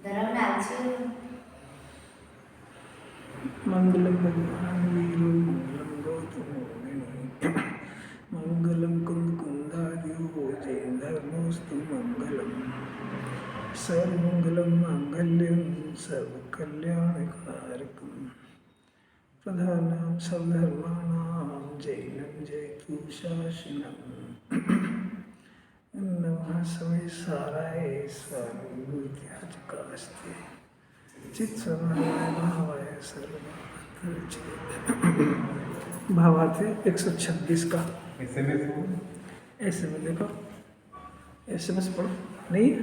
ધરમલાલ છે. मंगलम भगवान वीरो मंगलम गौतम मंगलम कुंद कुंदार्यो जय धर्मोस्तु मंगलम सर्वमंगलम मांगल्यम सर्वकल्याणकारकम प्रधानां सर्वधर्माणां जैनं जयतु शासनम नमः सर्वेश्वराय सर्वभूत्याचकास्ते चित्समानाय भावाय सर्वभूत भावार्थ 126 का ऐसे में देखो SMS पढ़ो नहीं है?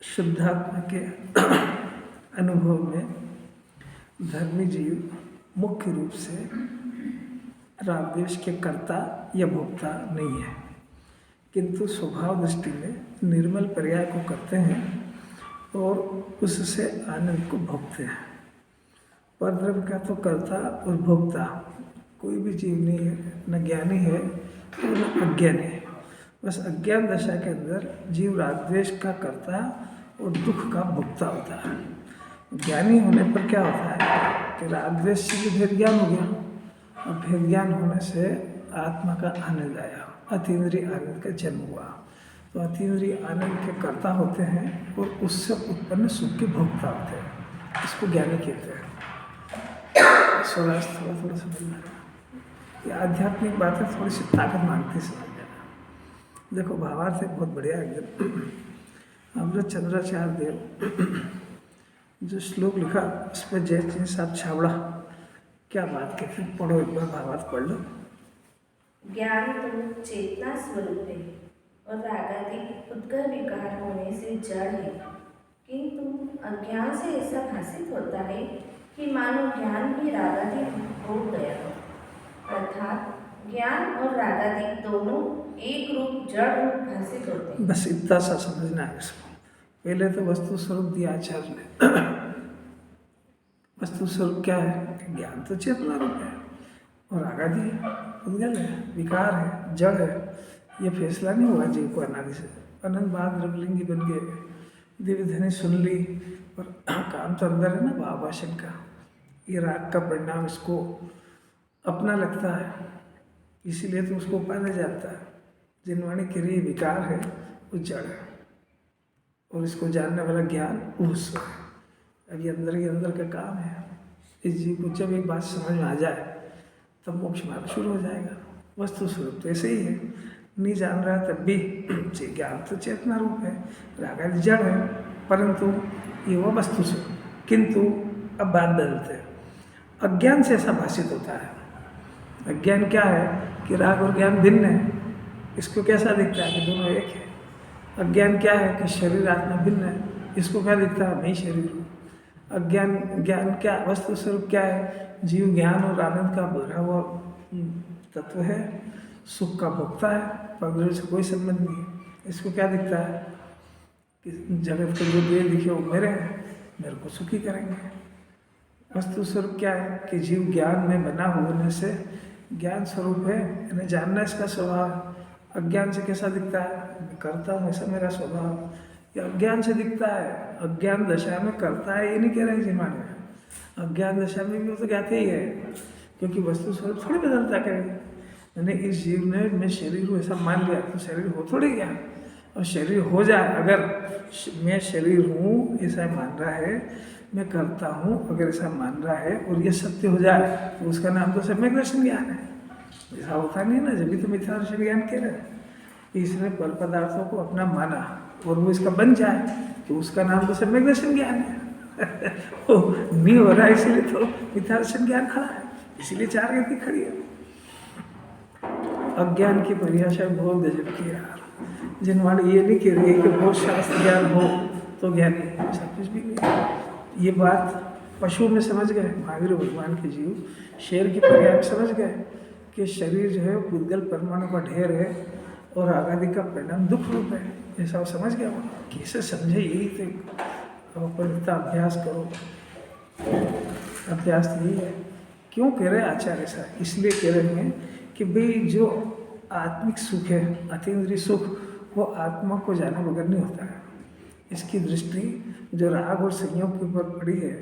शुद्धात्मा के अनुभव में धर्मी जीव मुख्य रूप से रागद्वेष के कर्ता या भोक्ता नहीं है, किंतु स्वभाव दृष्टि में निर्मल पर्याय को करते हैं और उससे आनंद को भोगते हैं। परब्रह्म का तो कर्ता और भोक्ता कोई भी जीव नहीं है, न ज्ञानी है और न अज्ञानी है। बस अज्ञान दशा के अंदर जीव रागद्वेष का कर्ता और दुख का भोक्ता होता है। ज्ञानी होने पर क्या होता है कि रागद्वेष से भी भेद ज्ञान हो गया और भेद ज्ञान होने से आत्मा का आनंद आया, अतीन्द्रिय आनंद का जन्म हुआ। तो अतीन्द्रिय आनंद के कर्ता होते हैं और उससे उत्पन्न सुख के भोक्ता होते हैं। इसको ज्ञानी कहते हैं। थोड़ा समझना, ये आध्यात्मिक बातें थोड़ी सी ताकत मांगती समझ जाना। देखो भावार्थ बहुत बढ़िया एकदम। अमृत चंद्राचार्य देव जो श्लोक लिखा उस पर जय साहब छावड़ा क्या बात कहते हैं, पढ़ो एक बार भावार्थ पढ़ लो। ज्ञान तो चेतना स्वरूप है और रागादि उद्गर विकार होने से जड़ है, किंतु अज्ञान से ऐसा भाषित होता है कि मानो ज्ञान भी रागादि हो गया हो, अर्थात ज्ञान और रागादि दोनों एक रूप जड़ रूप भाषित होते हैं। बस इतना सा समझना है इसको। पहले तो वस्तु स्वरूप दिया आचार्य ने। वस्तु स्वरूप क्या है? ज्ञान तो चेतना रूप है और आगादि उद्गल है, विकार है, जड़ है। ये फैसला नहीं हुआ जीव को अनादि से। अनंत बाद द्रवलिंगी बन गए, दिव्य धनी सुन ली, और काम तो अंदर है ना भावभाषण का। ये राग का परिणाम इसको अपना लगता है, इसीलिए तो उसको पाया जाता है। जिनवाणी क्रिय विकार है वो जड़ है और इसको जानने वाला ज्ञान वो स्व है। अब ये अंदर का काम है। इस जीव को जब एक बात समझ में आ जाए तब मोक्ष मार्ग शुरू हो जाएगा। वस्तु स्वरूप तो ऐसे ही है, नहीं जान रहा तब भी ज्ञान तो चेतना रूप है, राग जड़ है, परंतु ये वो वस्तु स्वरूप। किंतु अब बात बदलते हैं। अज्ञान से ऐसा भाषित होता है। अज्ञान क्या है कि राग और ज्ञान भिन्न है। इसको कैसा दिखता है कि दोनों एक है। अज्ञान क्या है कि शरीर आत्मा भिन्न है। इसको क्या दिखता है? मैं ही शरीर हूँ। ज्ञान क्या वस्तु स्वरूप क्या है? जीव ज्ञान और आनंद का भरा हुआ तत्व है, सुख का भोक्ता है, परब्रह्म से कोई संबंध नहीं है। इसको क्या दिखता है कि जगत के जो देह दिखे वो मेरे हैं, मेरे को सुखी करेंगे। वस्तु स्वरूप क्या है कि जीव ज्ञान में बना होने से ज्ञान स्वरूप है, इन्हें जानना इसका स्वभाव। अज्ञान से कैसा दिखता है? मैं करता हूँ, ऐसा मेरा स्वभाव। ये अज्ञान से दिखता है। अज्ञान दशा में करता है ये नहीं कह रहे जी माने। अज्ञान दशा में भी वो तो कहते ही है, क्योंकि वस्तु स्वरूप थोड़ी बदलता करेगी। मैंने इस जीव ने मैं शरीर हूँ ऐसा मान लिया तो शरीर हो थोड़ी गया। और शरीर हो जाए, अगर मैं शरीर हूँ ऐसा मान रहा है, मैं करता हूँ अगर ऐसा मान रहा है और ये सत्य हो जाए तो उसका नाम तो सम्यक दर्शन ज्ञान है। ऐसा होता नहीं ना, जब भी तो मिथ्या दर्शन ज्ञान कह रहे हैं। इसने पर पदार्थों को अपना माना और वो इसका बन जाए तो उसका नाम तो सम्यक दर्शन ज्ञान है। वो नहीं हो रहा है इसीलिए तो मिथ्या दर्शन ज्ञान खड़ा है, इसीलिए चार गति खड़ी है। अज्ञान की परिभाषा बहुत गजब की यार। जिनवाणी ये नहीं कह रही है कि बहुत शास्त्र ज्ञान हो तो ज्ञानी, ऐसा कुछ भी नहीं। ये बात पशु में समझ गए महावीर भगवान के जीव, शेर की परिभाषा में समझ गए कि शरीर जो है पुद्गल परमाणु का ढेर है और आगादि का परिणाम दुख रूप है। ऐसा वो समझ गया। वो कैसे समझे यही थे। अब अपन इतना अभ्यास करो, अभ्यास यही है। क्यों कह रहे आचार्य ऐसा? इसलिए कह रहे हैं कि भाई जो आत्मिक सुख है, अतीन्द्रिय सुख, वो आत्मा को जाने बगैर नहीं होता है। इसकी दृष्टि जो राग और संयोग के ऊपर पड़ी है,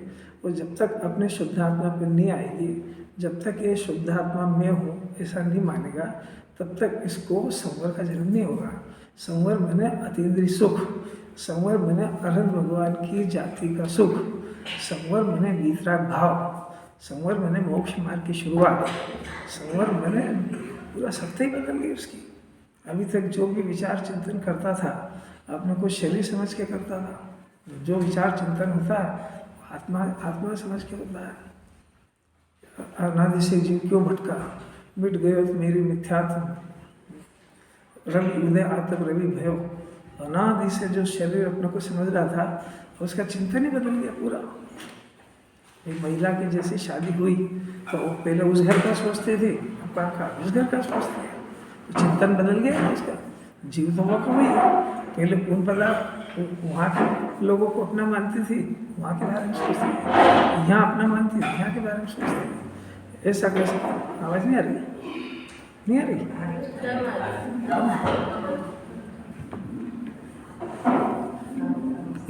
वो जब तक अपने शुद्धात्मा पर नहीं आएगी, जब तक ये शुद्धात्मा मैं हूँ ऐसा नहीं मानेगा, तब तक इसको संवर का जन्म नहीं होगा। संवर मैंने अतीन्द्रिय सुख, संवर मैंने अनंत भगवान की जाति का सुख, संवर मैंने वीतराग भाव, संवर मैंने मोक्ष मार्ग की शुरुआत, संवर मैंने पूरा सत्ता ही बदल गई उसकी। अभी तक जो भी विचार चिंतन करता था अपने को शरीर समझ के करता था, जो विचार चिंतन होता है आत्मा समझ के होता है। अनादि से जीव क्यों भटका, मिट गयो तो मेरी मिथ्यात्म, रवि उदय आतक रवि भयो। अनादि से जो शरीर अपने को समझ रहा था उसका चिंतन ही बदल गया पूरा। एक महिला की जैसी शादी हुई तो वो पहले उस घर का सोचते थे, अब कहा उस घर का सोचते हैं, तो चिंतन बदल गया उसका। जीव तो वो हुई है, पहले कौन पता वहाँ के लोगों को अपना मानती थी, वहाँ के बारे में सोचती है, यहाँ अपना मानती है, यहाँ के बारे में सोचती है। ऐसा कैसे? आवाज़ नहीं आ रही? नहीं आ रही?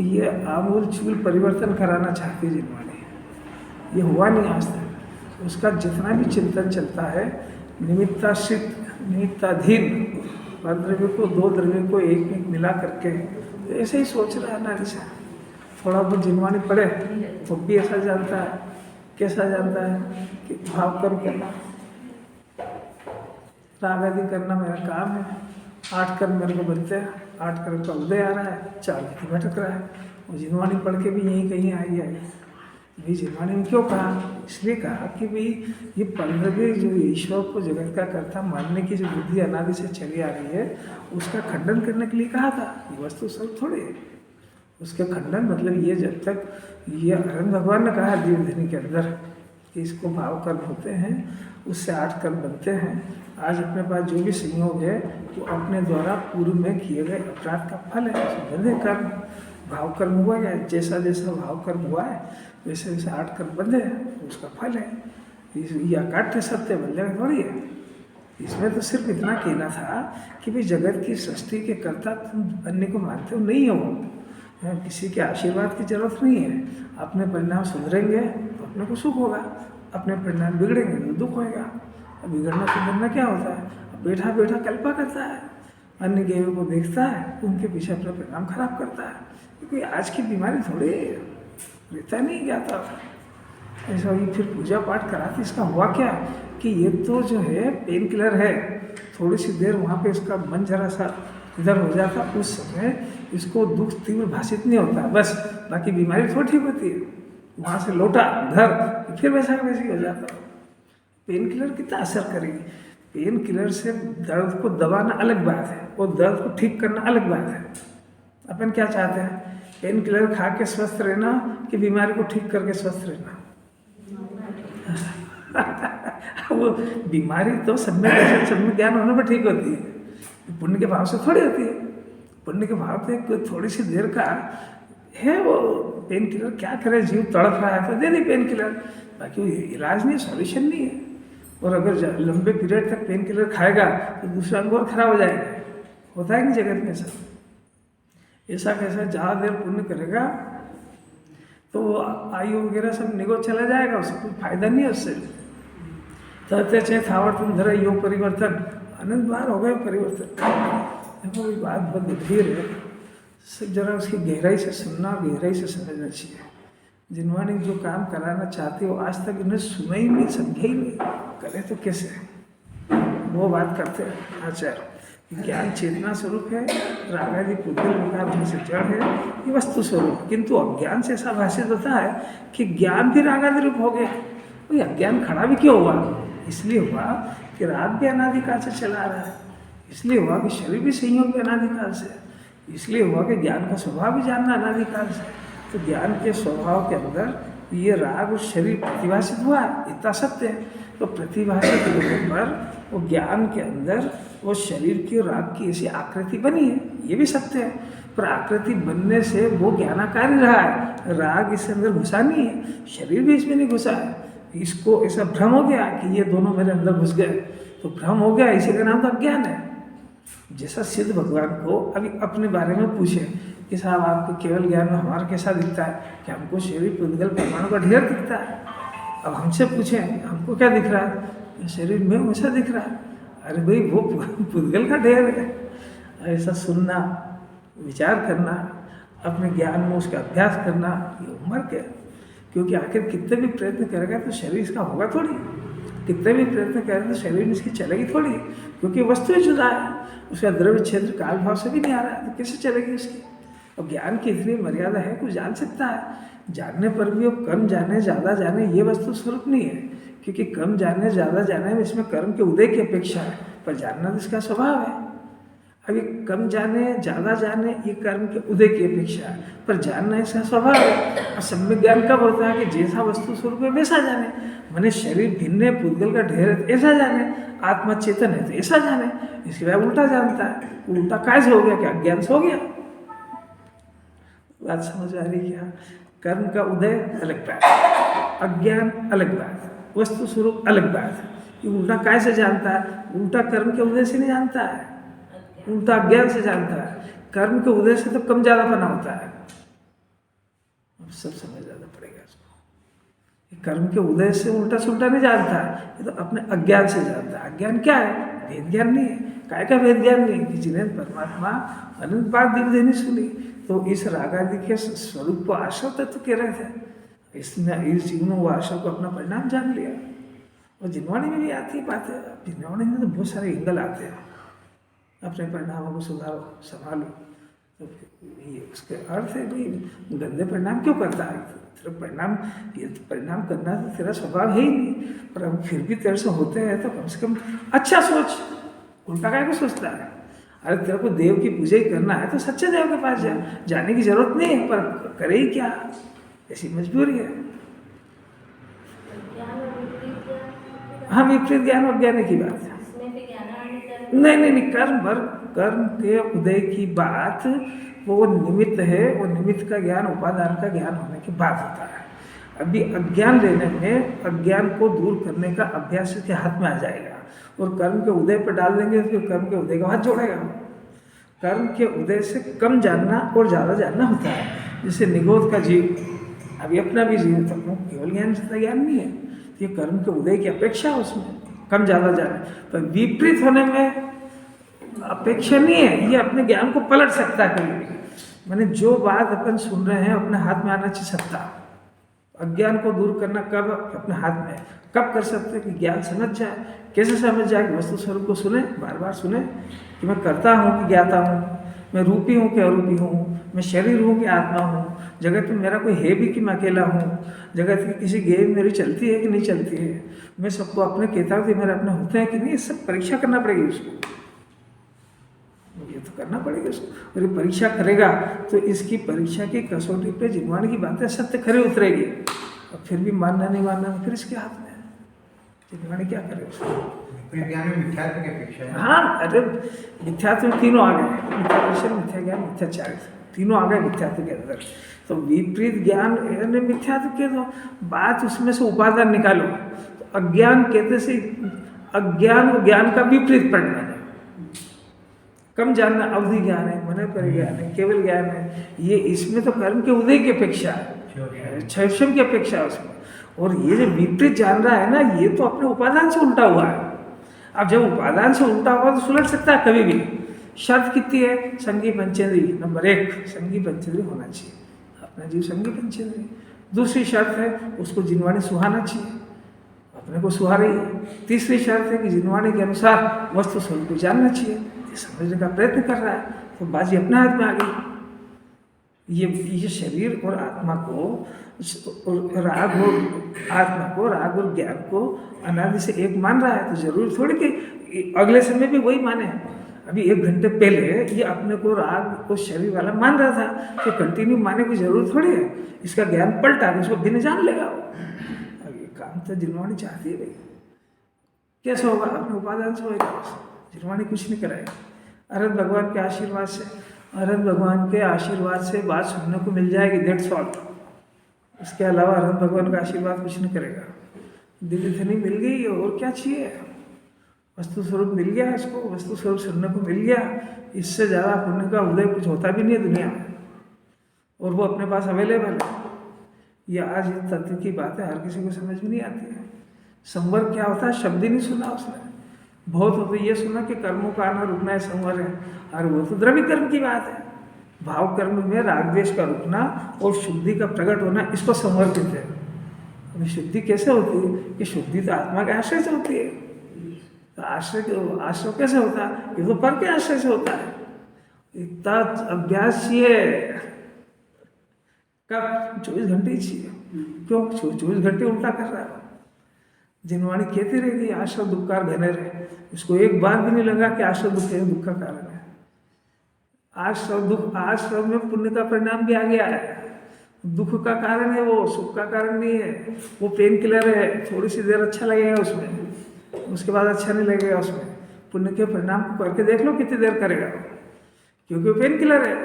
ये आमूल चूल परिवर्तन कराना चाहती जिनवाने, ये हुआ नहीं आज तक। उसका जितना भी चिंतन चलता है निमित्ताश्रित निमित्ताधीन, पर द्रव्य को दो द्रव्य को एक में मिला करके ऐसे ही सोच रहा है नारी से। थोड़ा बहुत जिनवानी पड़े वो भी ऐसा जानता है, कैसा जानता है कि भाव कर्म करना, राग आदि करना मेरा काम है। 8 कर्म मेरे को बनते हैं, 8 कर्म का उदय आ रहा है, 4 गति भटक रहा है। और जिनवानी पढ़ के भी यहीं कहीं आई है। भाई जिनवानी ने क्यों कहा? इसलिए कहा कि भाई ये 15वें जो ईश्वर को जगत का कर्ता मानने की जो बुद्धि अनादि से चली आ रही है, उसका खंडन करने के लिए कहा था। ये वस्तु सब थोड़े है उसके खंडन, मतलब ये जब तक ये अरहंत भगवान ने कहा दिव्यधनी के अंदर कि इसको भाव कर्म होते हैं, उससे 8 कर्म बनते हैं। आज अपने पास जो भी संयोग है वो अपने द्वारा पूर्व में किए गए अपराध का फल है। बंधे कर्म, भाव कर्म हुआ है, जैसा जैसा भाव कर्म हुआ है वैसे वैसे 8 कर्म बंधे हैं, उसका फल है। ये अकाट्य सत्य बदले में थोड़ी है। इसमें तो सिर्फ इतना कहना था कि भाई जगत की सृष्टि के कर्ता तुम अन्य को मानते हो नहीं हो, किसी के आशीर्वाद की जरूरत नहीं है। अपने परिणाम सुधरेंगे तो अपने को सुख होगा, अपने परिणाम बिगड़ेंगे तो दुख होगा। अब बिगड़ना सुधरना क्या होता है? अब बैठा बैठा कल्पा करता है, अन्य गेयों को देखता है, उनके पीछे अपना परिणाम खराब करता है। क्योंकि आज की बीमारी थोड़ी रहता नहीं जाता ऐसा ही। फिर पूजा पाठ कराती, इसका हुआ क्या कि ये तो जो है पेन किलर है, थोड़ी सी देर वहाँ पे इसका मन जरा सा इधर हो जाता, उस समय इसको दुख तीव्र भाषित नहीं होता, बस बाकी बीमारी थोड़ी ठीक होती है। वहाँ से लौटा घर फिर वैसा वैसी हो जाता। पेन किलर कितना असर करेगी? पेन किलर से दर्द को दबाना अलग बात है और दर्द को ठीक करना अलग बात है। अपन क्या चाहते हैं? पेन किलर खा के स्वस्थ रहना कि बीमारी को ठीक करके स्वस्थ रहना? वो बीमारी तो सब में ज्ञान होने पर ठीक होती है, पुण्य के भाव से थोड़ी होती है। पुण्य के भाव पे थोड़ी सी देर का है वो पेन किलर, क्या करे, जीव तड़प रहा है तो दे दी पेन किलर, बाकी इलाज नहीं, सॉल्यूशन नहीं है। और अगर लंबे पीरियड तक पेन किलर खाएगा तो दूसरा अंग और खराब हो जाएगा। होता है नहीं जगत में सब ऐसा कैसा? ज़्यादा देर पुण्य करेगा तो आयु वगैरह सब निगो चला जाएगा, उससे कोई फायदा नहीं है उससे। तहते चे थावर तुम धरे योग परिवर्तन, अनंत बार हो गए परिवर्तन। देखो ये बात बहुत गंभीर है, सब जरा उसकी गहराई से सुनना, गहराई से समझना चाहिए। जिन्होंने जो काम कराना चाहते हो आज तक इन्हें सुना ही नहीं, समझा ही नहीं, करे तो कैसे? वो बात करते हैं आचार्य, ज्ञान चेतना स्वरूप है, रागादि पुद्गल विकार होने से जड़ है, ये वस्तु स्वरूप। किंतु अज्ञान से ऐसा भाषित होता है कि ज्ञान भी रागादि रूप हो गया। तो अज्ञान खड़ा भी क्यों हुआ? इसलिए हुआ कि राग भी अनादिकाल से चला आ रहा है, इसलिए हुआ कि शरीर भी संयोग भी अनादिकाल से, इसलिए हुआ कि ज्ञान का स्वभाव भी जानना अनादिकाल से। तो ज्ञान के स्वभाव के अंदर ये राग और शरीर प्रतिभाषित हुआ, इतना सत्य है। तो प्रतिभाषित होने पर वो ज्ञान के अंदर वो शरीर की राग की ऐसी आकृति बनी है, ये भी सत्य है। पर आकृति बनने से वो ज्ञानाकारी रहा है, राग इसके अंदर घुसा नहीं है, शरीर भी इसमें नहीं घुसा है। इसको ऐसा भ्रम हो गया कि ये दोनों मेरे अंदर घुस गए, तो भ्रम हो गया, इसी का नाम तो अज्ञान है। जैसा सिद्ध भगवान को अभी अपने बारे में पूछे कि साहब आपके केवल ज्ञान में हमारा कैसा दिखता है, कि हमको शरीर पुद्गल परमाणु का ढेर दिखता है। अब हमसे पूछें हमको क्या दिख रहा है, शरीर में वैसा दिख रहा है। अरे भाई वो पुद्गल का ढेर है। ऐसा सुनना, विचार करना, अपने ज्ञान में उसका अभ्यास करना, ये उम्र क्या। क्योंकि आखिर कितने भी प्रयत्न करेगा तो शरीर इसका होगा थोड़ी, कितने भी प्रयत्न करेगा तो शरीर में इसकी चलेगी थोड़ी, क्योंकि वस्तु ही जुदा है, उसका द्रव्य क्षेत्र काल भाव से भी नहीं आ रहा है, तो कैसे चलेगी उसकी। और ज्ञान की इतनी मर्यादा है, कुछ जान सकता है, जानने पर भी वो कम जाने ज़्यादा जाने ये वस्तु स्वरूप नहीं है। क्योंकि कम जाने ज़्यादा जाने में इसमें कर्म के उदय की अपेक्षा है, पर जानना तो इसका स्वभाव है। अभी कम जाने ज़्यादा जाने ये कर्म के उदय की अपेक्षा है, पर जानना इसका स्वभाव है। और सम्यक ज्ञान कब होता है कि जैसा वस्तु स्वरूप है वैसा जाने। मैंने शरीर भिन्न है, पुद्गल का ढेर है ऐसा जाने, आत्मा चेतन है तो ऐसा जाने। इसके बाद उल्टा जानता है, उल्टा कैसे हो गया, क्या अज्ञान से हो गया। बात समझ आ रही क्या। कर्म का उदय अलग बात, अज्ञान अलग बात, वस्तु स्वरूप अलग बात। ये उल्टा कैसे जानता है, उल्टा कर्म के उदय से नहीं जानता है, उल्टा अज्ञान से जानता है। कर्म के उदय से तो कम ज्यादापना होता है, अब सब समझ जाना पड़ेगा इसको। कर्म के उदय से उल्टा सुल्टा नहीं जानता है, ये तो अपने अज्ञान से जानता है। अज्ञान क्या है, भेद ज्ञान नहीं है। काय का भेद ज्ञान नहीं कि जिन्हें परमात्मा अनंत बार दिव्य देनी सुनी, तो इस रागादि के स्वरूप को आशा तत्व कह रहे थे। इसने इस जीवन में वो आशा को अपना परिणाम जान लिया। और जिनवाणी में भी आती है बातें, जिनवाणी में तो बहुत सारे एंगल आते हैं, अपने परिणामों को सुधारो, संभालो। तो ये उसके अर्थ है भाई, गंदे परिणाम क्यों करता है, तेरा परिणाम, ये परिणाम करना तो तेरा स्वभाव है ही नहीं, पर हम फिर भी तेरे से होते हैं तो कम से कम अच्छा सोच, उल्टा काय को सोचता है। अरे तेरे को देव की पूजा ही करना है तो सच्चे देव के पास जाने की जरूरत नहीं है, पर करे ही क्या, ऐसी मजबूरी है। हाँ, विपरीत ज्ञान और ज्ञान की बात है। नहीं, कर्म के उदय की बात वो निमित्त है, वो निमित्त का ज्ञान उपादान का ज्ञान होने के बाद होता है। अभी अज्ञान लेने में अज्ञान को दूर करने का अभ्यास के हाथ में आ जाएगा, और कर्म के उदय पर डाल देंगे तो फिर कर्म के उदय का हाथ जोड़ेगा। कर्म के उदय से कम जानना और ज़्यादा जानना होता है। जैसे निगोध का जीव, अभी अपना भी जीव तक केवल ज्ञान जितना ज्ञान नहीं है, ये कर्म के उदय की अपेक्षा है, उसमें कम ज़्यादा जाने। पर विपरीत होने में अपेक्षा नहीं है, ये अपने ज्ञान को पलट सकता है कभी भी। मैंने जो बात अपन सुन रहे हैं अपने हाथ में आना चाहिए सत्ता। अज्ञान को दूर करना कब, अपने हाथ में। कब कर सकते कि ज्ञान समझ जाए। कैसे समझ जाए कि वस्तु स्वरूप को सुने, बार बार सुने कि मैं करता हूँ कि ज्ञाता हूँ, मैं रूपी हूँ कि अरूपी हूँ, मैं शरीर हूँ कि आत्मा हूँ, जगत में मेरा कोई है भी कि मैं अकेला हूँ, जगत की किसी गेम मेरी चलती है कि नहीं चलती है, मैं सबको अपने कहता हूँ कि मेरे अपने होते हैं कि नहीं। ये सब परीक्षा करना पड़ेगी उसको, ये तो करना पड़ेगा उसको। और ये परीक्षा करेगा तो इसकी परीक्षा की कसौटी पे जिनवाणी की बातें सत्य खरी उतरेगी। और फिर भी मानना नहीं मानना फिर इसके हाथ में है, जिनवाणी क्या करे उसको। ज्ञान में मिथ्यात्व की अपेक्षा है। हाँ, अरे मिथ्यात्व में तीनों आ गए, मिथ्या दर्शन, मिथ्या ज्ञान, मिथ्याचार, तीनों आ गए मिथ्यात्व के अंदर। तो विपरीत ज्ञान मिथ्यात्व के तो बात उसमें से उपादान निकालो। तो अज्ञान कहते से अज्ञान और ज्ञान का विपरीत परिणाम है। कम जानना अवधि ज्ञान है, मन पर ज्ञान है, केवल ज्ञान है। ये इसमें तो कर्म के उदय की अपेक्षा है, क्षयक्षम की अपेक्षा है उसमें। और ये जो विपरीत जान रहा है ना, ये तो अपने उपादान से उल्टा हुआ है। अब जब उपादान से उल्टा हुआ तो सुलट सकता है कभी भी। शर्त कितनी है, संगी पंचेंद्री। नंबर 1, संगी पंचेंद्री होना चाहिए, अपना जीव संगी पंचेंद्री। दूसरी शर्त है, उसको जिनवाणी सुहाना चाहिए, अपने को सुहा रही है। तीसरी शर्त है कि जिनवाणी के अनुसार वस्तु स्वरूप को जानना चाहिए, समझने का प्रयत्न कर रहा है, तो बाजी अपने हाथ में आ गई। ये शरीर और आत्मा को, राग और ज्ञान को अनादि से एक मान रहा है, तो जरूरी थोड़ी कि अगले समय भी वही माने। अभी 1 घंटे पहले ये अपने को राग को शरीर वाला मान रहा था, कि कंटिन्यू माने की जरूरत थोड़ी है। इसका ज्ञान पलटा के उसको बिना जान लेगा वो। अब ये काम तो जिनवाणी चाहती है भाई। कैसे होगा, अपने उपादान से होगा, जिनवाणी कुछ नहीं कराएगा। अरहंत भगवान के आशीर्वाद से, अरहंत भगवान के आशीर्वाद से बात सुनने को मिल जाएगी, दैट्स ऑल। इसके अलावा अरहंत भगवान का आशीर्वाद कुछ नहीं करेगा। दिव्य धनी मिल गई, और क्या चाहिए। वस्तु स्वरूप मिल गया इसको, वस्तु स्वरूप सुनने को मिल गया। इससे ज़्यादा पुण्य का उदय कुछ होता भी नहीं है दुनिया में, और वो अपने पास अवेलेबल है। ये आज इस तथ्य की बात है, हर किसी को समझ में नहीं आती है। संवर क्या होता है शब्द ही नहीं सुना उसने। बहुत होता ये सुना कि कर्मों का आना रुकना है संवर है, और वो तो द्रव्य कर्म की बात है। भाव कर्म में राग द्वेष का रुकना और शुद्धि का प्रकट होना, इसको संवर कहते हैं। अभी शुद्धि कैसे होती है कि शुद्धि तो आत्मा के आश्रय से होती है। तो आश्रय कैसे होता है? ये तो पर के आश्रय से होता है। इतना अभ्यास चाहिए, कब 24 घंटे ही चाहिए। क्यों 24 घंटे उल्टा कर रहा है? जिनवाणी कहती रहेगी आश्रय दुख का घने रहे, उसको एक बार भी नहीं लगा कि आश्रय दुख का कारण है। आश्रय में पुण्य का परिणाम भी आ गया है। दुख का कारण है वो, सुख का कारण नहीं है। वो पेन किलर है, थोड़ी सी देर अच्छा लगेगा उसमें, उसके बाद अच्छा नहीं लगेगा उसमें। पुण्य के परिणाम को करके देख लो कितनी देर करेगा, क्योंकि वो पेन किलर है।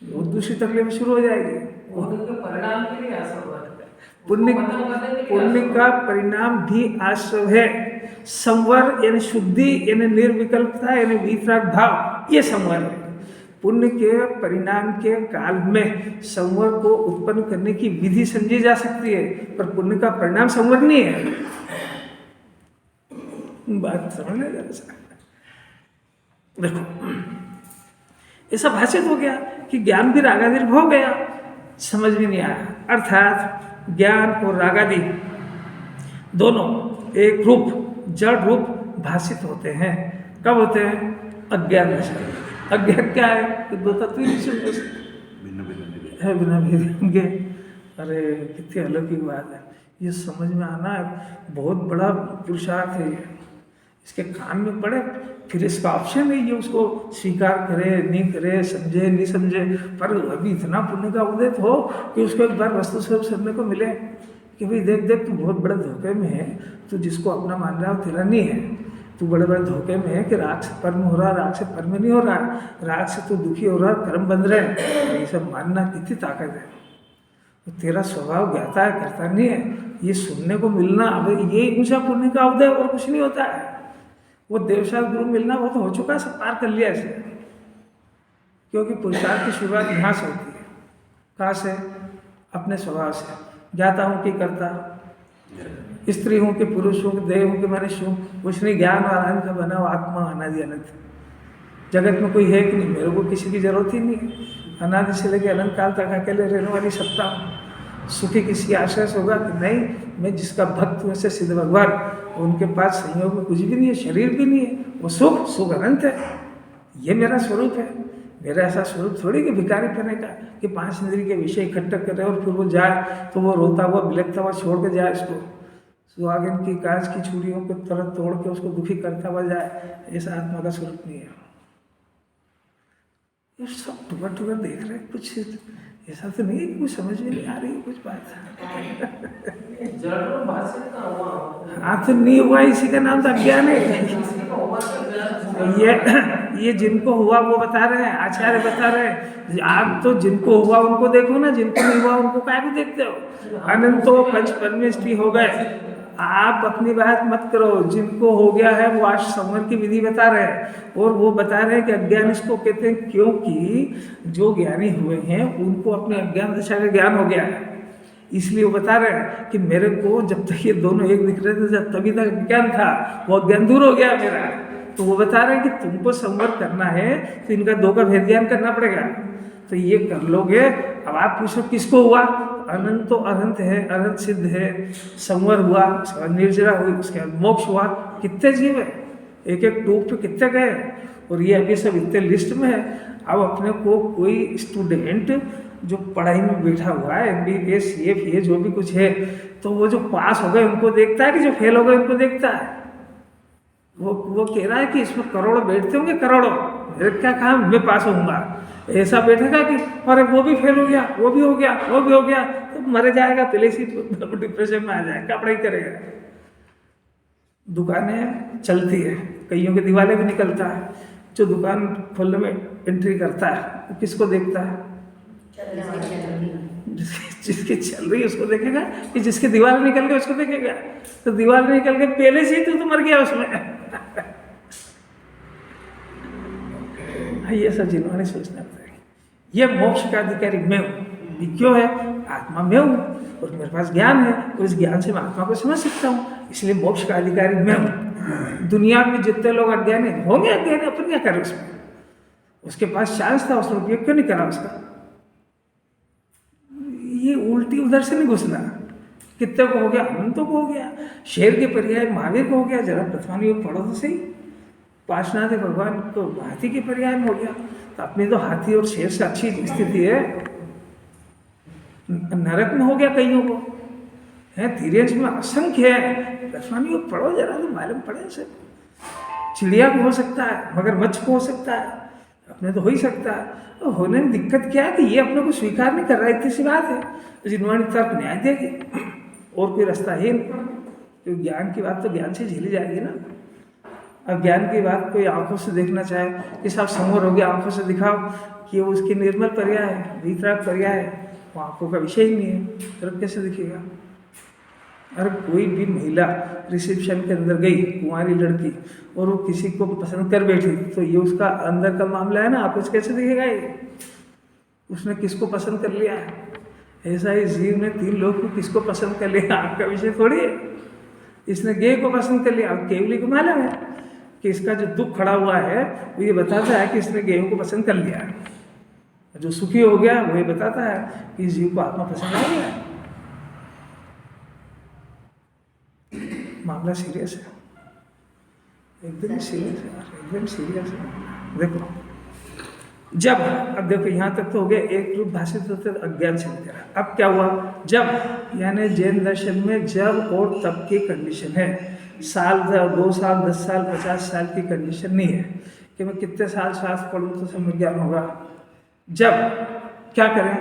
वो दूसरी तकलीफ शुरू हो जाएगी। परिणाम के लिए पुण्य का परिणाम भी आश्रय है। संवर यानी शुद्धि यानी निर्विकल्पता यानी वितराग भाव, ये संवर है। पुण्य के परिणाम के काल में संवर को उत्पन्न करने की विधि समझी जा सकती है, पर पुण्य का परिणाम संवर नहीं है। बात समझ ले जरा। देखो ऐसा भाषित हो गया कि ज्ञान भी रागादि हो गया, समझ में नहीं आया। अर्थात ज्ञान और रागादि दोनों एक रूप जड़ रूप भाषित होते हैं। कब होते हैं? अज्ञान दशा। अज्ञान क्या है कि दो तत्व ही है बिना भेद के। अरे कितनी अलौकिक बात है, ये समझ में आना बहुत बड़ा पुरुषार्थ है। इसके कान में पड़े, फिर इसका ऑप्शन नहीं ये उसको स्वीकार करे नहीं करे, समझे नहीं समझे, पर अभी इतना पुण्य का उदय हो कि उसको एक बार वस्तु स्वरूप सुनने को मिले कि भाई देख देख तू बहुत बड़े धोखे में है, तू जिसको अपना मान रहा है तेरा नहीं है। तू बड़े बड़े धोखे में है कि राग से परम हो रहा, राग से परम नहीं हो रहा, राग से तू दुखी हो रहा, कर्म बंध रहे हैं। ये सब मानना कितनी ताकत है। तो तेरा स्वभाव ज्ञाता है, करता नहीं है, ये सुनने को मिलना, अब ये ऊंचा पुण्य का उदय और कुछ नहीं होता है। वो देवशास्त्र गुरु मिलना वो तो हो चुका है, सब पार कर लिया ऐसे। क्योंकि पुरुषार्थ की शुरुआत यहाँ से होती है। कहाँ से? अपने स्वभाव से। ज्ञाता हूँ कि करता, स्त्री हूँ कि पुरुष हूँ कि देह हूँ कि मनुष्य हूँ, कुछ नहीं। ज्ञान और आनंद का बना हुआ आत्मा अनादि अनंत। जगत में कोई है कि नहीं, मेरे को किसी की जरूरत ही नहीं। अनादि से लेकर अनंत काल तक अकेले रहने वाली सत्ता हूँ। सुखी किसी आश्रय से होगा कि नहीं, मैं जिसका भक्त हूँ ऐसे सिद्ध भगवान, उनके पास संयोग में कुछ भी नहीं है, शरीर भी नहीं है, वो सुख अनंत है। ये मेरा स्वरूप है। मेरा ऐसा स्वरूप थोड़ी कि भिखारी करने का कि 5 इंद्रिय के विषय इकट्ठा करे और फिर वो जाए तो वो रोता हुआ बिलखता हुआ छोड़ के जाए, इसको सुहागिन की कांच की चूड़ियों को तरह तोड़ के उसको दुखी करता हुआ जाए। ऐसा आत्मा का स्वरूप नहीं है। ये सब टुकड़ टुकड़ देख रहे हैं, कुछ ऐसा तो नहीं है कि कुछ समझ में नहीं आ रही कुछ बात। हाँ तो नहीं हुआ, इसी का नाम तो अज्ञान है। ये जिनको हुआ वो बता रहे हैं, आचार्य बता रहे हैं। आप तो जिनको हुआ उनको देखो ना, जिनको नहीं हुआ उनको काहे को देखते हो? अनंतो पंच परमेष्टि हो गए। आप अपनी बात मत करो, जिनको हो गया है वो आज संवर की विधि बता रहे हैं। और वो बता रहे हैं कि अज्ञान इसको कहते हैं क्योंकि जो ज्ञानी हुए हैं उनको अपने अज्ञान दशा का ज्ञान हो गया है। इसलिए वो बता रहे हैं कि मेरे को जब तक ये दोनों एक दिख रहे थे, जब तभी तक ज्ञान था, वो अज्ञान दूर हो गया मेरा। तो वो बता रहे हैं कि तुमको संवर करना है तो इनका दो का भेद ज्ञान करना पड़ेगा। तो ये कर लोगे। अब आप पूछो किसको हुआ? अनंत तो अनंत है, अनंत सिद्ध है, संवर हुआ, निर्जरा हुई, उसके बाद मोक्ष हुआ। कितने जीव है, एक एक टूक पे कितने गए, और ये अभी सब इतने लिस्ट में है। अब अपने को कोई स्टूडेंट जो पढ़ाई में बैठा हुआ है, MBBS CA जो भी कुछ है, तो वो जो पास हो गए उनको देखता है कि जो फेल हो गए उनको देखता है? वो कह रहा है कि इसमें करोड़ों बैठते होंगे, करोड़ों, मेरे क्या काम, मैं पास होऊंगा। ऐसा बैठेगा कि अरे वो भी फेल हो गया, वो भी हो गया, वो भी हो गया, तो मर जाएगा, पहले से डिप्रेशन में आ जाएगा, पढ़ाई करेगा। दुकानें चलती है, कईयों के दिवाले भी निकलता है। जो दुकान खोलने में एंट्री करता है वो किसको देखता है? जिसकी चल रही है उसको देखेगा कि जिसके दीवार निकल गए उसको देखेगा? तो दीवार निकल के पहले से ही तो मर गया उसमें। ये सब जिन्होंने सोचना पड़ेगा। ये मोक्ष का अधिकारी मैं हूँ। ये क्यों है? आत्मा मैं हूँ और मेरे पास ज्ञान है और इस ज्ञान से मैं आत्मा को समझ सकता हूँ, इसलिए मोक्ष का अधिकारी मैं हूँ। दुनिया में जितने लोग अज्ञानी होंगे, अज्ञानी, अपन क्या करें उसमें? उसके पास चांस था, उसने उपयोग क्यों नहीं करा उसका? ये उल्टी उधर से नहीं घुसना। कितने को हो गया? अनंतों को हो गया। शेर के पर्याय महावीर को हो गया। जरा प्रथम योग पढ़ो तो सही। पार्श्वनाथ भगवान तो हाथी के पर्याय में हो गया। तो अपनी तो हाथी और शेर से अच्छी स्थिति है। नरक में हो गया कईयों को है, धीरेज में असंख्य है। प्रथम योग पढ़ो जरा तो मालूम पड़े से। चिड़िया को हो सकता है, मगरमच्छ को हो सकता है, अपने तो हो ही सकता है। तो होने में दिक्कत क्या है कि ये अपने को स्वीकार नहीं कर रहा है, इतनी सी बात है। जिन्होंने तर्क न्याय देगी और कोई रास्ता है नहीं, क्योंकि ज्ञान की बात तो ज्ञान से झेली जाएगी ना। अब ज्ञान की बात कोई आंखों से देखना चाहे कि साहब समोर हो गया, आंखों से दिखाओ कि वो उसकी निर्मल पर्याय है, वीतराग पर्याय है, वो आंखों का विषय ही नहीं है, तर्क कैसे दिखेगा? अरे कोई भी महिला रिसेप्शन के अंदर गई, कुंवारी लड़की, और वो किसी को पसंद कर बैठी, तो ये उसका अंदर का मामला है ना, आप उसको कैसे दिखेगा? ये उसने किसको पसंद कर लिया है? ऐसा ही जीव ने 3 लोग को किसको पसंद कर लिया, आपका विषय थोड़ी है। इसने गे को पसंद कर लिया। अब केवली को मालूम है कि इसका जो दुख खड़ा हुआ है वो ये बताता है कि इसने गेहूं को पसंद कर लिया है। जो सुखी हो गया वो ये बताता है कि इस जीव को आत्मा पसंद आ गया है। मामला सीरियस है, एकदम सीरियस है यार, एकदम सीरियस है। देखो जब, अब देखो यहाँ तक तो हो गया एक रूप भाषित होते अज्ञान से लेकर। अब क्या हुआ? जब, यानी जैन दर्शन में जब और तब की कंडीशन है। साल 2 साल 10 साल 50 साल की कंडीशन नहीं है कि मैं कितने साल शास्त्र पढ़ूँ तो सब ज्ञान होगा। जब क्या करें?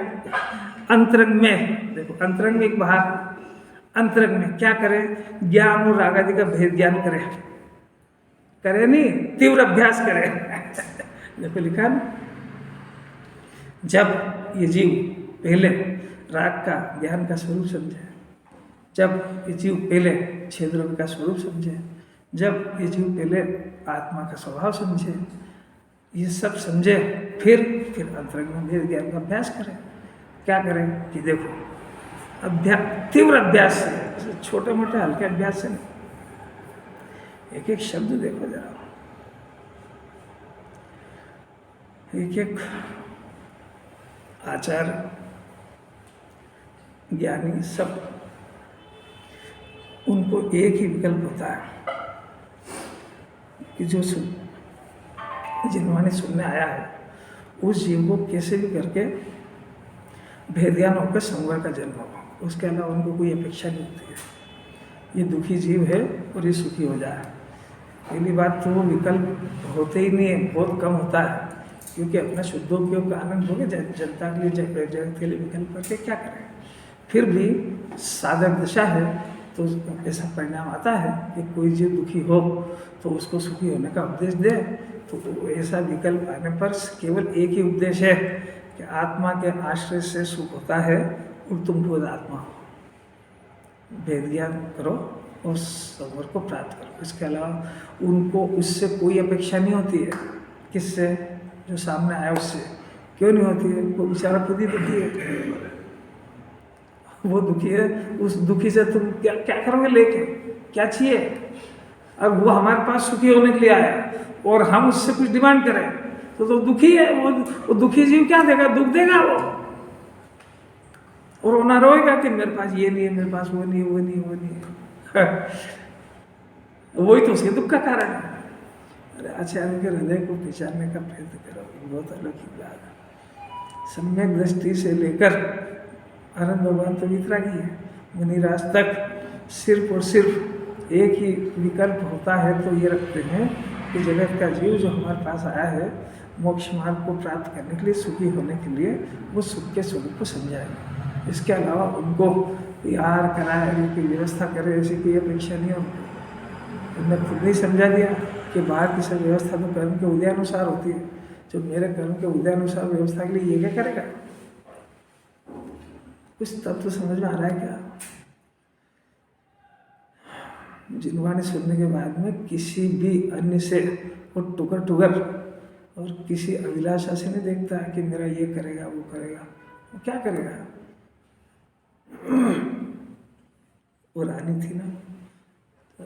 अंतरंग में, देखो अंतरंग में एक बाहर, अंतरंग में क्या करें? ज्ञान और राग आदि का भेद ज्ञान करें, करे नहीं, तीव्र अभ्यास करें। देखो लिखा ना, जब ये जीव पहले राग का ज्ञान का स्वरूप समझे, जब ये जीव पहले क्षेत्र का स्वरूप समझे, जब ये जीव पहले आत्मा का स्वभाव समझे, ये सब समझे, फिर अंतरंग में भेद ज्ञान का अभ्यास करें। क्या करें कि देखो अभ्यास, तीव्र अभ्यास से, छोटे मोटे हल्के अभ्यास से नहीं, एक एक शब्द देखो जरा, एक एक आचार, ज्ञानी सब, उनको एक ही विकल्प होता है कि जो जिन्होंने सुनने आया है उस जीव को कैसे भी करके भेद ज्ञान होकर संवर का जन्म हो। उसके अलावा उनको कोई अपेक्षा नहीं होती है। ये दुखी जीव है और ये सुखी हो जाए, पहली बात तो वो विकल्प होते ही नहीं है, बहुत कम होता है। क्योंकि अपना शुद्धोपयोग का आनंद हो गया, जनता के लिए, जगत के लिए विकल्प करके क्या करें। फिर भी साधक दशा है तो ऐसा परिणाम आता है कि कोई जीव दुखी हो तो उसको सुखी होने का उपदेश दे। तो ऐसा विकल्प आने पर केवल एक ही उपदेश है कि आत्मा के आश्रय से सुख होता है और तुम खुद आत्मा हो। भेद ज्ञान करो और संवर को प्राप्त करो। इसके अलावा उनको उससे कोई अपेक्षा नहीं होती है। किससे? जो सामने आया उससे। क्यों नहीं होती है? वो बेचारा खुद ही दुखी है, वो दुखी है। उस दुखी से तुम क्या क्या करोगे लेके? क्या चाहिए? अब वो हमारे पास सुखी होने के लिए आया और हम उससे कुछ डिमांड करें तो दुखी है। वो दुखी जीव क्या देगा? दुख देगा वो, और वो ना रोएगा कि मेरे पास ये नहीं है, मेरे पास वो नहीं है, वो नहीं है, वो नहीं है। वही तो उसके दुख का कारण है। अरे आचार्य के हृदय को पहचानने का प्रयत्न करो, बहुत अलग ही बात है। सम्यक दृष्टि से लेकर आनंद भगवान तो वितरागी है, मुनिराज तक सिर्फ और सिर्फ एक ही विकल्प होता है। तो ये रखते हैं कि जगत का जीव जो हमारे पास आया है मोक्ष मार्ग को प्राप्त करने के लिए, सुखी होने के लिए, वो सुख के स्वरूप को समझाएंगे। इसके अलावा उनको यार कराए की व्यवस्था करे ऐसी कोई अपेक्षा नहीं होती। उन्होंने खुद नहीं समझा दिया कि बाहर की सब व्यवस्था तो कर्म के उदयानुसार होती है। जो मेरे कर्म के उदयानुसार व्यवस्था के लिए ये क्या करेगा? कुछ तब तो समझ में आ रहा है क्या? जिनवाणी सुनने के बाद में किसी भी अन्य से वो टुकर टुकर और किसी अभिलाषा से नहीं देखता कि मेरा ये करेगा वो करेगा। वो क्या करेगा? वो रानी थी ना, तो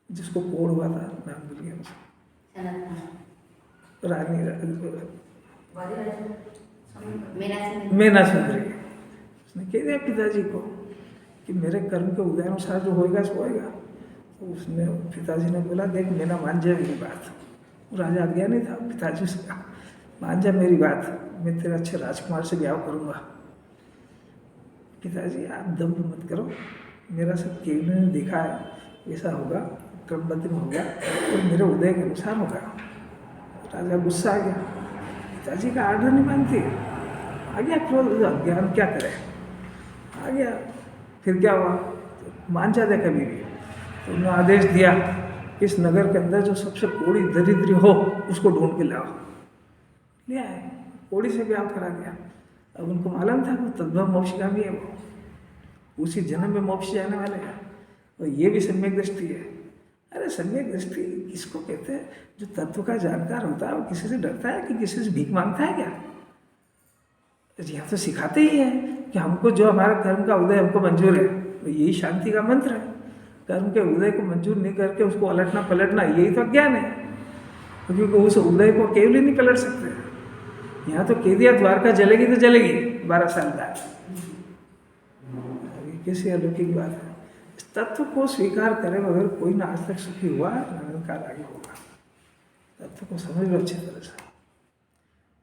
जिसको कोड़ हुआ था, नाम भूल गया मुझे, रानी मीना सुंदरी। उसने कह दिया पिताजी को कि मेरे कर्म के उदय अनुसार जो होएगा सो होएगा। तो उसने, पिताजी ने बोला देख मीना मान जाए मेरी बात। वो राजा अज्ञानी था, पिताजी उसने कहा मान जा मेरी बात, मैं तेरे अच्छे राजकुमार से ब्याह करूँगा। पिताजी आप दम्भ मत करो, मेरा सब केवल ने देखा है, ऐसा होगा, क्रमबद्ध में होगा और मेरे उदय के अनुसार होगा। राजा गुस्सा आ गया, पिताजी का आर्डर नहीं मानती, आ गया क्रोध, अज्ञान क्या करे, आ गया। फिर क्या हुआ? तो मान जाते कभी भी। तो उन्होंने आदेश दिया इस नगर के अंदर जो सबसे कोड़ी दरिद्री हो उसको ढूंढ के लाओ। ले आए, कोड़ी से ब्याह करा दिया। अब उनको मालूम था वो तद्भव मोक्षगामी है, वो उसी जन्म में मोक्ष जाने वाले हैं। और ये भी सम्यक दृष्टि है। अरे सम्यक दृष्टि किसको कहते हैं? जो तत्व का जानकार होता है वो किसी से डरता है कि किसी से भीख मांगता है क्या? यहाँ तो सिखाते ही है कि हमको जो हमारा कर्म का उदय हमको मंजूर है, तो यही शांति का मंत्र है। कर्म के उदय को मंजूर नहीं करके उसको अलटना पलटना, यही तो ज्ञान है। क्योंकि उस उदय को केवल ही नहीं पलट सकते। यहाँ तो कह दिया द्वारका जलेगी तो जलेगी 12 साल बाद। कैसी अलौकिक बात है। इस तत्व को स्वीकार करे बगैर कोई ना आज तक सुखी हुआ, निरंकार आगे होगा। तत्व को समझ लो अच्छी तरह से।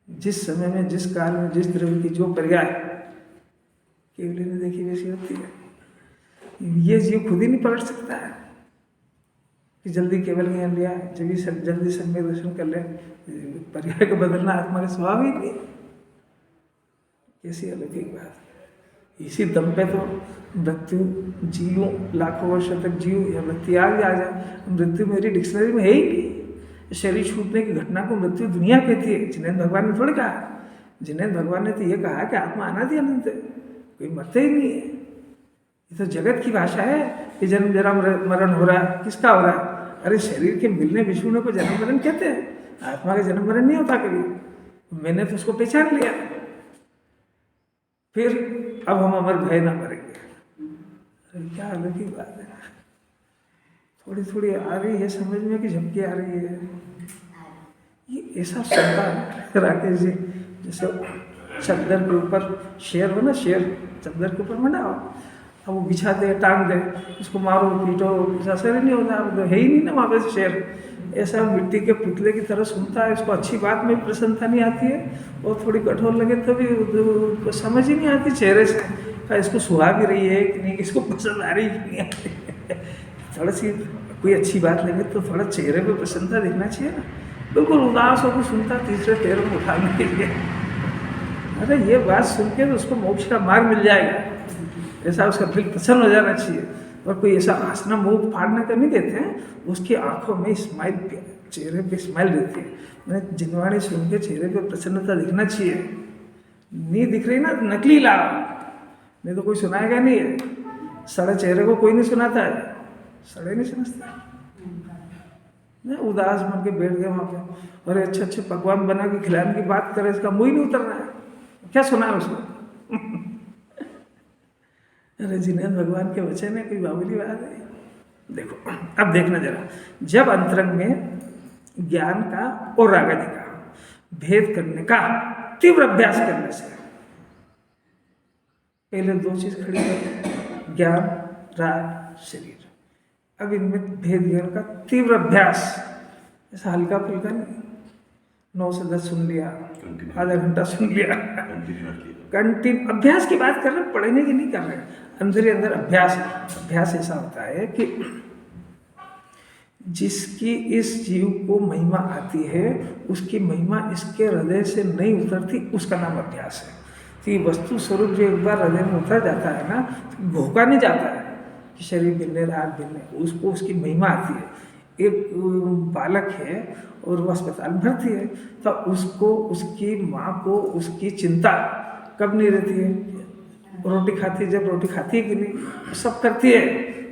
जिस समय में, जिस काल में, जिस द्रव्य की जो पर्याय केवल ने देखी वैसी होती है। ये जीव खुद ही नहीं पलट सकता है कि जल्दी केवल ज्ञान लिया, जल्दी सम्यक दर्शन कर ले। पर्याय को बदलना आत्मा का स्वभाव ही नहीं। कैसी अलौकिक बात। इसी दम पे तो मृत्यु जियो, लाखों वर्ष तक जियो या मृत्यु आ जाए, मृत्यु मेरी डिक्शनरी में है ही नहीं। शरीर छूटने की घटना को मृत्यु दुनिया कहती है। जिनेंद्र भगवान ने थोड़ी कहा। जिनेंद्र भगवान ने तो ये कहा कि आत्मा अनादि अनंत है, कोई मरते ही नहीं है। ये तो जगत की भाषा है कि जन्म जरा मरण हो रहा है। किसका हो रहा है? अरे शरीर के मिलने विछुड़ने को जन्म मरण कहते हैं। आत्मा का जन्म मरण नहीं होता कभी। मैंने तो उसको पहचान लिया। फिर अब हम अमर भय ना मरेंगे। अरे क्या अलौकिक बात है। थोड़ी थोड़ी आ रही है समझ में कि झपकी आ रही है। ये ऐसा सुनता है राकेश जी, जैसे चद्दर के ऊपर शेर हो ना, शेर चद्दर के ऊपर मंडाओ, अब वो बिछा दे, टांग दे, उसको मारो पीटो, कुछ असर ही नहीं होता। अब तो है ही नहीं ना वहाँ पे शेर। ऐसा मिट्टी के पुतले की तरह सुनता है। उसको अच्छी बात में प्रसन्नता नहीं आती है, और थोड़ी कठोर लगे तो भी समझ ही नहीं आती चेहरे से क्या इसको सुहा भी रही है कि नहीं, किसको पसंद आ रही है कि नहीं आती। थोड़ा सी कोई अच्छी बात लगे तो थोड़ा चेहरे पे प्रसन्नता दिखना चाहिए ना। बिल्कुल उदास होकर सुनता तीसरे पैरों में उठाने के लिए। अरे ये बात सुन के तो उसको मोक्ष का मार्ग मिल जाएगा, ऐसा उसका दिल प्रसन्न हो जाना चाहिए। और कोई ऐसा हंसना मुंह फाड़ने का नहीं देते हैं। उसकी आंखों में स्माइल, चेहरे पे स्माइल रहती है। मैंने जिनवाणी सुन के चेहरे पे प्रसन्नता दिखना चाहिए। नहीं दिख रही ना, नकली लाओ, नहीं तो कोई सुनाएगा नहीं है। सड़े चेहरे को कोई नहीं सुनाता है, सड़े नहीं समझता। मैं उदास बन के बैठ गया वहाँ पे, और अच्छे अच्छे पकवान बना के खिलाने की बात करे, इसका मुँह ही नहीं उतर रहा है। क्या सुना है उसको? अरे जिनेंद्र भगवान के वचन है, कोई बाबुली बात है। देखो अब देखना जरा, जब अंतरंग में ज्ञान का और रागादि का भेद करने का तीव्र अभ्यास करने से, पहले दो चीज खड़ी करते, ज्ञान, राग, शरीर। अब इनमें भेद ज्ञान का तीव्र अभ्यास, ऐसा हल्का फुल्का नहीं। 9 से 10 सुन लिया, आधा घंटा सुन लिया, कंटिन्यू अभ्यास की बात कर रहे, पढ़ने की नहीं कर रहे। अंदर ही अंदर अभ्यास। अभ्यास ऐसा होता है कि जिसकी इस जीव को महिमा आती है, उसकी महिमा इसके हृदय से नहीं उतरती, उसका नाम अभ्यास है। तो ये वस्तु स्वरूप जो एक बार हृदय में उतर जाता है ना, तो भोगा नहीं जाता है कि शरीर भिन्ने, राग भिन्ने, उसको उसकी महिमा आती है। एक बालक है और वो अस्पताल में भर्ती है, तो उसको उसकी माँ को उसकी चिंता कब नहीं रहती है? रोटी खाती, जब रोटी खाती है कि नहीं, सब करती है,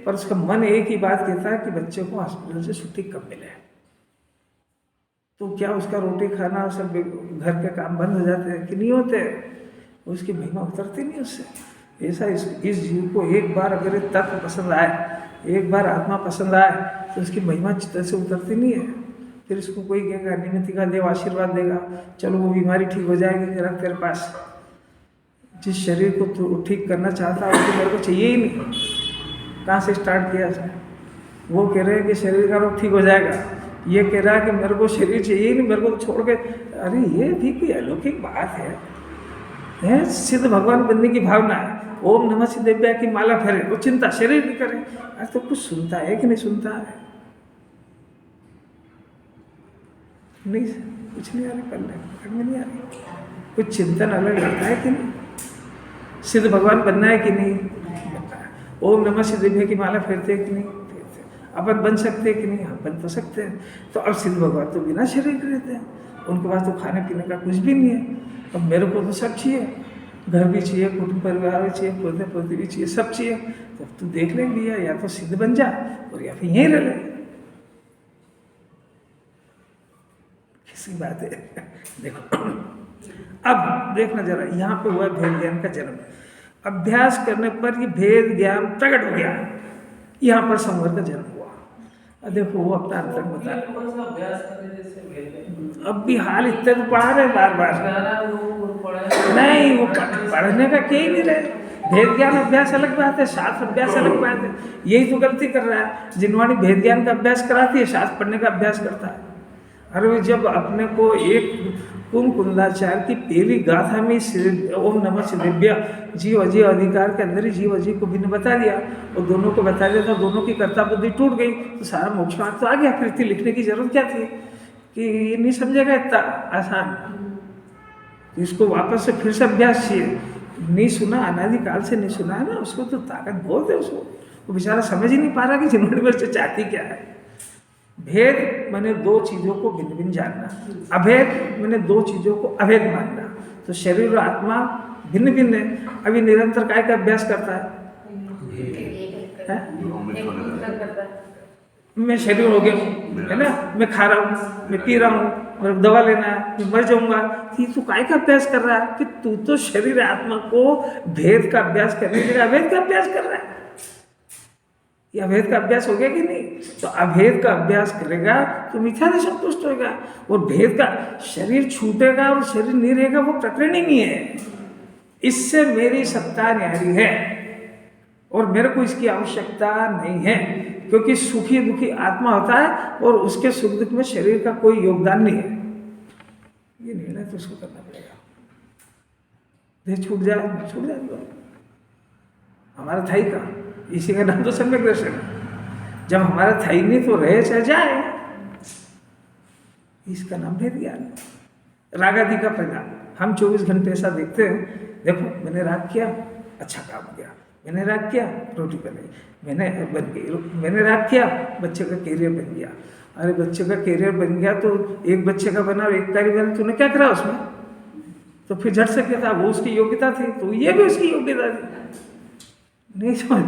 पर उसका मन एक ही बात कहता है कि बच्चे को हॉस्पिटल से छुट्टी कब मिले। तो क्या उसका रोटी खाना सब घर के काम बंद हो जाते हैं कि नहीं होते? उसकी महिमा उतरती नहीं उससे। ऐसा इस जीव को एक बार अगर ये तत्व पसंद आए, एक बार आत्मा पसंद आए, तो उसकी महिमा चित्त से उतरती नहीं है। फिर इसको कोई कहेगा निमित्तिका देव आशीर्वाद देगा, चलो वो बीमारी ठीक हो जाएगी, रख तेरे पास। जिस शरीर को तू ठीक करना चाहता है उसको मेरे को चाहिए ही नहीं। कहाँ से स्टार्ट किया इसने? वो कह रहे हैं कि शरीर का रोग ठीक हो जाएगा, ये कह रहा है कि मेरे को शरीर चाहिए ही नहीं, मेरे को छोड़ के। अरे ये भी कोई अलौकिक बात है? सिद्ध भगवान बनने की भावना है, ओम नमः सिद्धेभ्य की माला फेरे, वो चिंता शरीर की करे। अरे तो कुछ सुनता है कि नहीं सुनता है? नहीं, कुछ नहीं आ रही, पल्ले में नहीं आ रही। कुछ चिंतन अलग लगता है कि नहीं? सिद्ध भगवान बनना है कि नहीं? ओम नमः सिद्धेभ्य की माला फेरते हैं कि नहीं? फेरते। अपन बन सकते हैं कि नहीं? हाँ, बन तो सकते हैं। तो अब सिद्ध भगवान तो बिना शरीर के रहते हैं, उनके पास तो खाने पीने का कुछ भी नहीं है। अब मेरे को तो सब चाहिए, घर भी चाहिए, कुटुंब परिवार भी चाहिए, पोते पोते भी चाहिए, सब चाहिए। तो तू देख ले भैया, या तो सिद्ध बन जा और या फिर यहीं रह ले। किसी बात है। देखो अब देखना जरा, यहाँ पे हुआ भेद ज्ञान का जन्म। अभ्यास करने पर ये भेद ज्ञान प्रकट हो गया, यहाँ पर संवर का जन्म हुआ। अब देखो वो अपना अंतर बता, अब भी हाल इतने तो पढ़ा रहे बार बार, नहीं वो पढ़ने का क्या ही नहीं रहे। भेद ज्ञान अभ्यास अलग बात है, शास्त्र अभ्यास अलग बात है। यही तो गलती कर रहा है, जिनवाणी भेद ज्ञान का अभ्यास कराती है, शास्त्र पढ़ने का अभ्यास करता है। अरे जब अपने को एक कुंदाचार्य की पहली गाथा में ओम नमः सिद्धेभ्य जीव अजीव अधिकार के अंदर ही जीव अजीव को भिन्न बता दिया और दोनों को बता दिया था, दोनों की कर्ता बुद्धि टूट गई, तो सारा मोक्ष मार्ग तो आ गया। फिर इतनी लिखने की जरूरत क्या थी कि ये नहीं समझेगा इतना आसान। इसको वापस से फिर से अभ्यास चाहिए। नहीं सुना, अनादिकाल से नहीं सुना है ना, उसको तो ताकत बहुत है। उसको वो बेचारा समझ ही नहीं पा रहा कि जिन्होंने से चाहती क्या है। भेद मैंने दो चीजों को भिन्न भिन्न जानना, अभेद मैंने दो चीजों को अभेद मानना। तो शरीर और आत्मा भिन्न भिन्न है। अभी निरंतर काय का अभ्यास करता है? मैं शरीर हो गया हूँ, है ना, मैं खा रहा हूँ, मैं पी रहा हूँ, और दवा लेना है, मैं मर जाऊंगा। तू काय का अभ्यास कर रहा है? कि तू तो शरीर आत्मा को भेद का अभ्यास करने के लिए अभेद का अभ्यास कर रहा है। ये अभेद का अभ्यास हो गया कि नहीं? तो अभेद का अभ्यास करेगा तो मिथ्या से संतुष्ट होगा, और भेद का शरीर छूटेगा और शरीर नहीं रहेगा, वो प्रकरण ही नहीं है। इससे मेरी सत्ता न्यारी है और मेरे को इसकी आवश्यकता नहीं है, क्योंकि सुखी दुखी आत्मा होता है और उसके सुख दुख में शरीर का कोई योगदान नहीं है। ये निर्णय तो उसको करना पड़ेगा। देह छूट जाए हमारा थाई का, इसी का नाम तो सम्यक दर्शन है। जब हमारा थाई नहीं तो रहे चाहे जाए, इसका नाम भेद ज्ञान। रागादि का परिणाम हम 24 घंटे ऐसा देखते हैं। देखो मैंने राग किया, अच्छा काम हो गया, मैंने राग किया, रोटी बनी, मैंने बन गई, मैंने राग किया, बच्चे का कैरियर बन गया। अरे बच्चे का कैरियर बन गया तो एक बच्चे का बना और एक का बना, तूने क्या करा उसमें? तो फिर झट से क्या था, वो उसकी योग्यता थी, तो ये भी उसकी योग्यता थी। नहीं समझ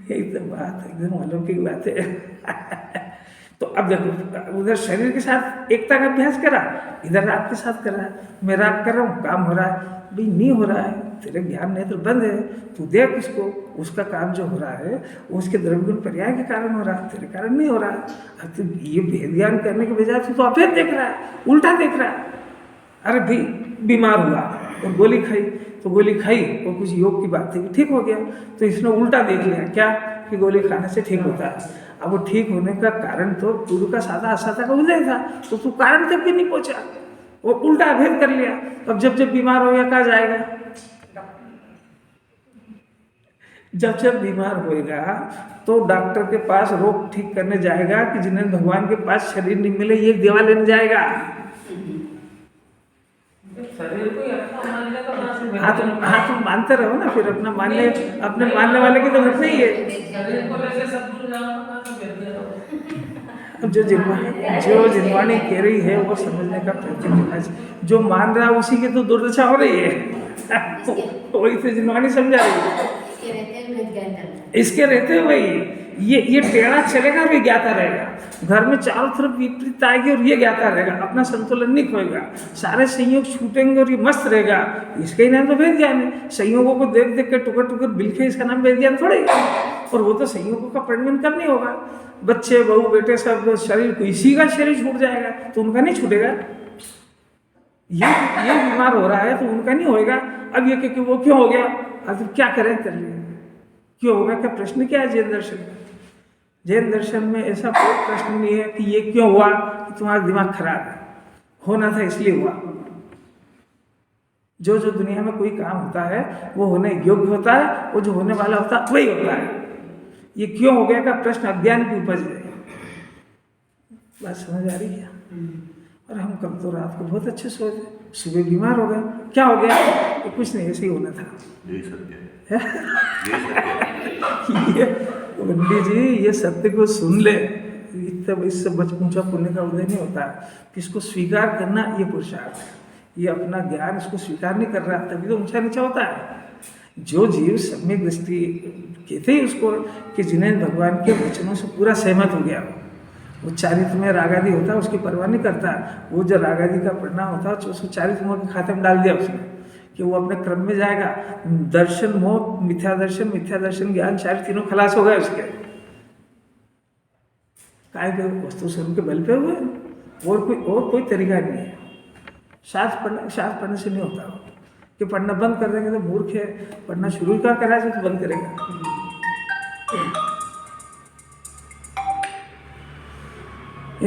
यही तो बात एकदम अलौकिक बात है। तो अब देखो, उधर शरीर के साथ एकता का अभ्यास करा, इधर राग के साथ कर रहा है। मैं राग कर रहा हूँ, काम हो रहा है, भाई नहीं हो रहा है, तेरे ज्ञान नेत्र बंद है, तू देख उसको, उसका काम जो हो रहा है उसके द्रव्यगुण पर्याय के कारण हो रहा है, तेरे कारण नहीं हो रहा है। अब तो ये भेद ज्ञान करने के बजाय तू तो अभेद देख रहा है, उल्टा देख रहा है। अरे भाई बीमार हुआ और गोली खाई, तो गोली खाई और कुछ योग की बात थी, ठीक हो गया, तो इसने उल्टा देख लिया क्या कि गोली खाने से ठीक होता है। अब वो ठीक होने का कारण तो पूर्व का सादा असादा का उदय था, तो तू कारण तक भी नहीं पहुंचा, वो उल्टा अभेद कर लिया। अब जब जब बीमार हो गया कहाँ जाएगा? जब बीमार होएगा तो डॉक्टर के पास रोग ठीक करने जाएगा कि जिन्हें भगवान के पास शरीर नहीं मिले ये दवा लेने जाएगा। शरीर को अपना मानने का हाँ तुम मानते रहो ना, फिर अपना मानने, अपने मानने वाले की तो घटना ही है। शरीर को लेकर सब दूर जाओ तो कहाँ से भेद दिया? अब जो जिनवाणी कह रही है वो समझने का प्रयत्न करना चाहिए। जो मान रहा है उसी की तो दुर्दशा हो रही है। वही तो जिनवाणी समझा रही है। इसके रहते हुए ये टेढ़ा चलेगा और ये ज्ञाता रहेगा। घर में चारों तरफ विपरीत आएगी और ये ज्ञाता रहेगा, अपना संतुलन नहीं खोएगा, सारे संयोग छूटेंगे और ये मस्त रहेगा। इसका ही नाम तो वेद ज्ञान है। संयोगों को देख देख के टुकर टुकर बिलखे, इसका नाम वेद ज्ञान थोड़ा ही है। और वो तो संयोगों का परिणमन कब नहीं होगा। बच्चे बहू बेटे सब शरीर को इसी का शरीर छूट जाएगा तो उनका नहीं छूटेगा। ये बीमार हो रहा है तो उनका नहीं होएगा। अब ये कि वो क्यों हो गया, अब क्या करें कर लिए, क्यों होगा क्या प्रश्न क्या है जैन दर्शन में? जैन दर्शन में ऐसा कोई प्रश्न नहीं है कि ये क्यों हुआ, कि तुम्हारा दिमाग खराब है, होना था इसलिए हुआ। जो दुनिया में कोई काम होता है वो होने योग्य होता है, वो जो होने वाला होता है वही होता है। ये क्यों हो गया का प्रश्न अज्ञान की उपज है। बात समझ आ रही है? और हम कल तो रात को बहुत अच्छे सोए थे, सुबह बीमार हो गए, क्या हो गया? तो कुछ नहीं, ऐसे ही होना था। पंडित जी ये सत्य को सुन ले, इससे ऊंचा पुण्य का उदय नहीं होता है। इसको स्वीकार करना ये पुरुषार्थ है। ये अपना ज्ञान इसको स्वीकार नहीं कर रहा तभी तो ऊंचा नीचा होता है। जो जीव सम्यक दृष्टि कहते हैं उसको कि जिन्हें भगवान के वचनों से पूरा सहमत हो गया, वो चारित्र में रागादि होता है उसकी परवाह नहीं करता। वो जो रागादि का परिणाम होता है उसको चारित्र मोह के खाते में डाल दिया उसने कि वो अपने क्रम में जाएगा। दर्शन मोह, मिथ्या दर्शन ज्ञान, चार तीनों खलास हो गए उसके। काय के वस्तु स्वरूप के बल पे हुए, और कोई तरीका नहीं है। शास्त्र पढ़ने से नहीं होता कि पढ़ना बंद कर देंगे तो मूर्ख है, पढ़ना शुरू क्या करा तो बंद करेगा।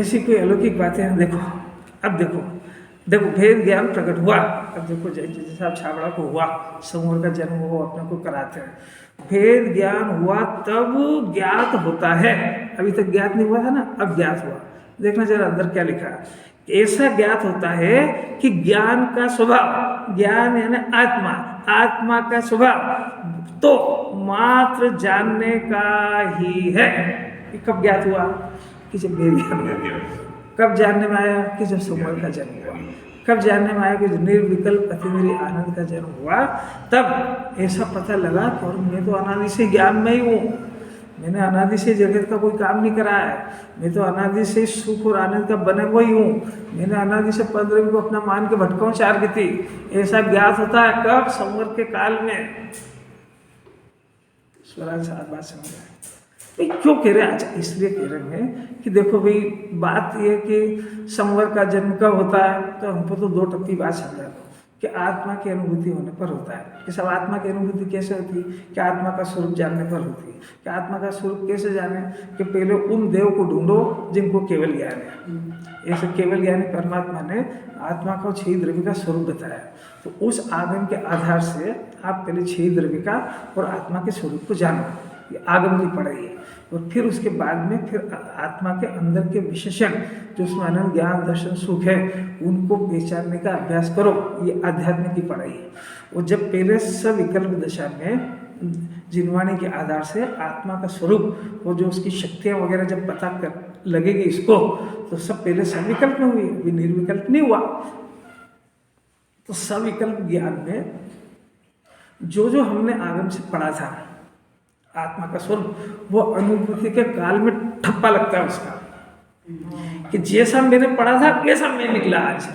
ऐसी कोई अलौकिक बातें हैं। देखो अब देखो भेद ज्ञान प्रकट हुआ। अब देखो जैसे आप छाबड़ा को हुआ, समूह का जन्म हुआ, अपने को कराते हैं, भेद ज्ञान हुआ तब ज्ञात होता है। अभी तक ज्ञात नहीं हुआ था ना, अब ज्ञात हुआ। देखना जरा अंदर क्या लिखा है। ऐसा ज्ञात होता है कि ज्ञान का स्वभाव, ज्ञान यानी आत्मा का स्वभाव तो मात्र जानने का ही है। कब ज्ञात हुआ? कि जब भेद ज्ञान हुआ। कब जानने में आया? कि जब समूह का जन्म हुआ। कब जानने में आया? कि जब निर्विकल्प अतिमेरी आनंद का जन्म हुआ, तब ऐसा पता लगा कि और मैं तो अनादि से ज्ञान में ही हूँ, मैंने अनादि से जगत का कोई काम नहीं करा है, मैं तो अनादि से सुख और आनंद का बने हुआ ही हूँ, मैंने अनादि से पंद्रहवीं को अपना मान के भटकाऊँ चार की थी। ऐसा ज्ञात होता है कब? संवर के काल में। स्वराज साथ बात समझ आए क्यों कह रहे हैं? अच्छा इसलिए कह रहे हैं कि देखो भाई बात यह कि संवर का जन्म कब होता है, तो हमको तो दो टप्पी बात समझा दो कि आत्मा की अनुभूति होने पर होता है। कि सब आत्मा की अनुभूति कैसे होती है? कि आत्मा का स्वरूप जानने पर होती है। कि आत्मा का स्वरूप कैसे जाने? कि पहले उन देव को ढूंढो जिनको केवल ज्ञान है। ऐसे केवल ज्ञानी परमात्मा ने आत्मा को 6 द्रव्य का स्वरूप बताया, तो उस आगम के आधार से आप पहले 6 द्रव्य का और आत्मा के स्वरूप को जानो। ये आगम की पढ़ाई है। और फिर उसके बाद में फिर आत्मा के अंदर के विशेषण जो उसमें आनंद ज्ञान दर्शन सुख है उनको पहचानने का अभ्यास करो। ये आध्यात्मिक की पढ़ाई है। और जब पहले सविकल्प दशा में जिनवाणी के आधार से आत्मा का स्वरूप और जो उसकी शक्तियाँ वगैरह जब पता कर लगेगी इसको, तो सब पहले सविकल्प में हुई, अभी निर्विकल्प नहीं हुआ। तो सविकल्प ज्ञान में जो हमने आगम से पढ़ा था आत्मा का स्वरूप, वो अनुभूति के काल में ठप्पा लगता है उसका कि जैसा मैंने पढ़ा था वैसा मैं निकला। आज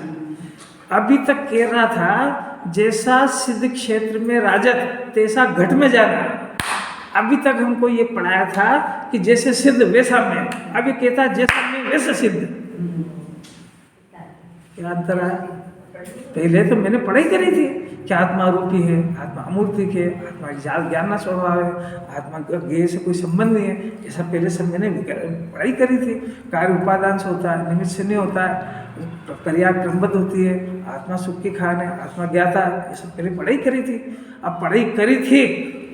अभी तक कह रहा था जैसा सिद्ध क्षेत्र में राजत तैसा घट में जाना। अभी तक हमको ये पढ़ाया था कि जैसे सिद्ध वैसा मैं, अभी कहता जैसा मैं वैसा सिद्ध। क्या अंतर है? पहले तो मैंने पढ़ाई करी थी कि आत्मा रूपी है, आत्मा अमूर्तिक है, आत्मा ज्ञान स्वभाव है, आत्मा का ज्ञेय से कोई संबंध नहीं है। ऐसा पहले सब मैंने पढ़ाई करी थी। कार्य उपादान से होता है, निमित्त से नहीं होता है, क्रिया क्रमबद्ध होती है, आत्मा सुख की खान है, आत्मा ज्ञाता है। ये सब पहले पढ़ाई करी थी। अब पढ़ाई करी थी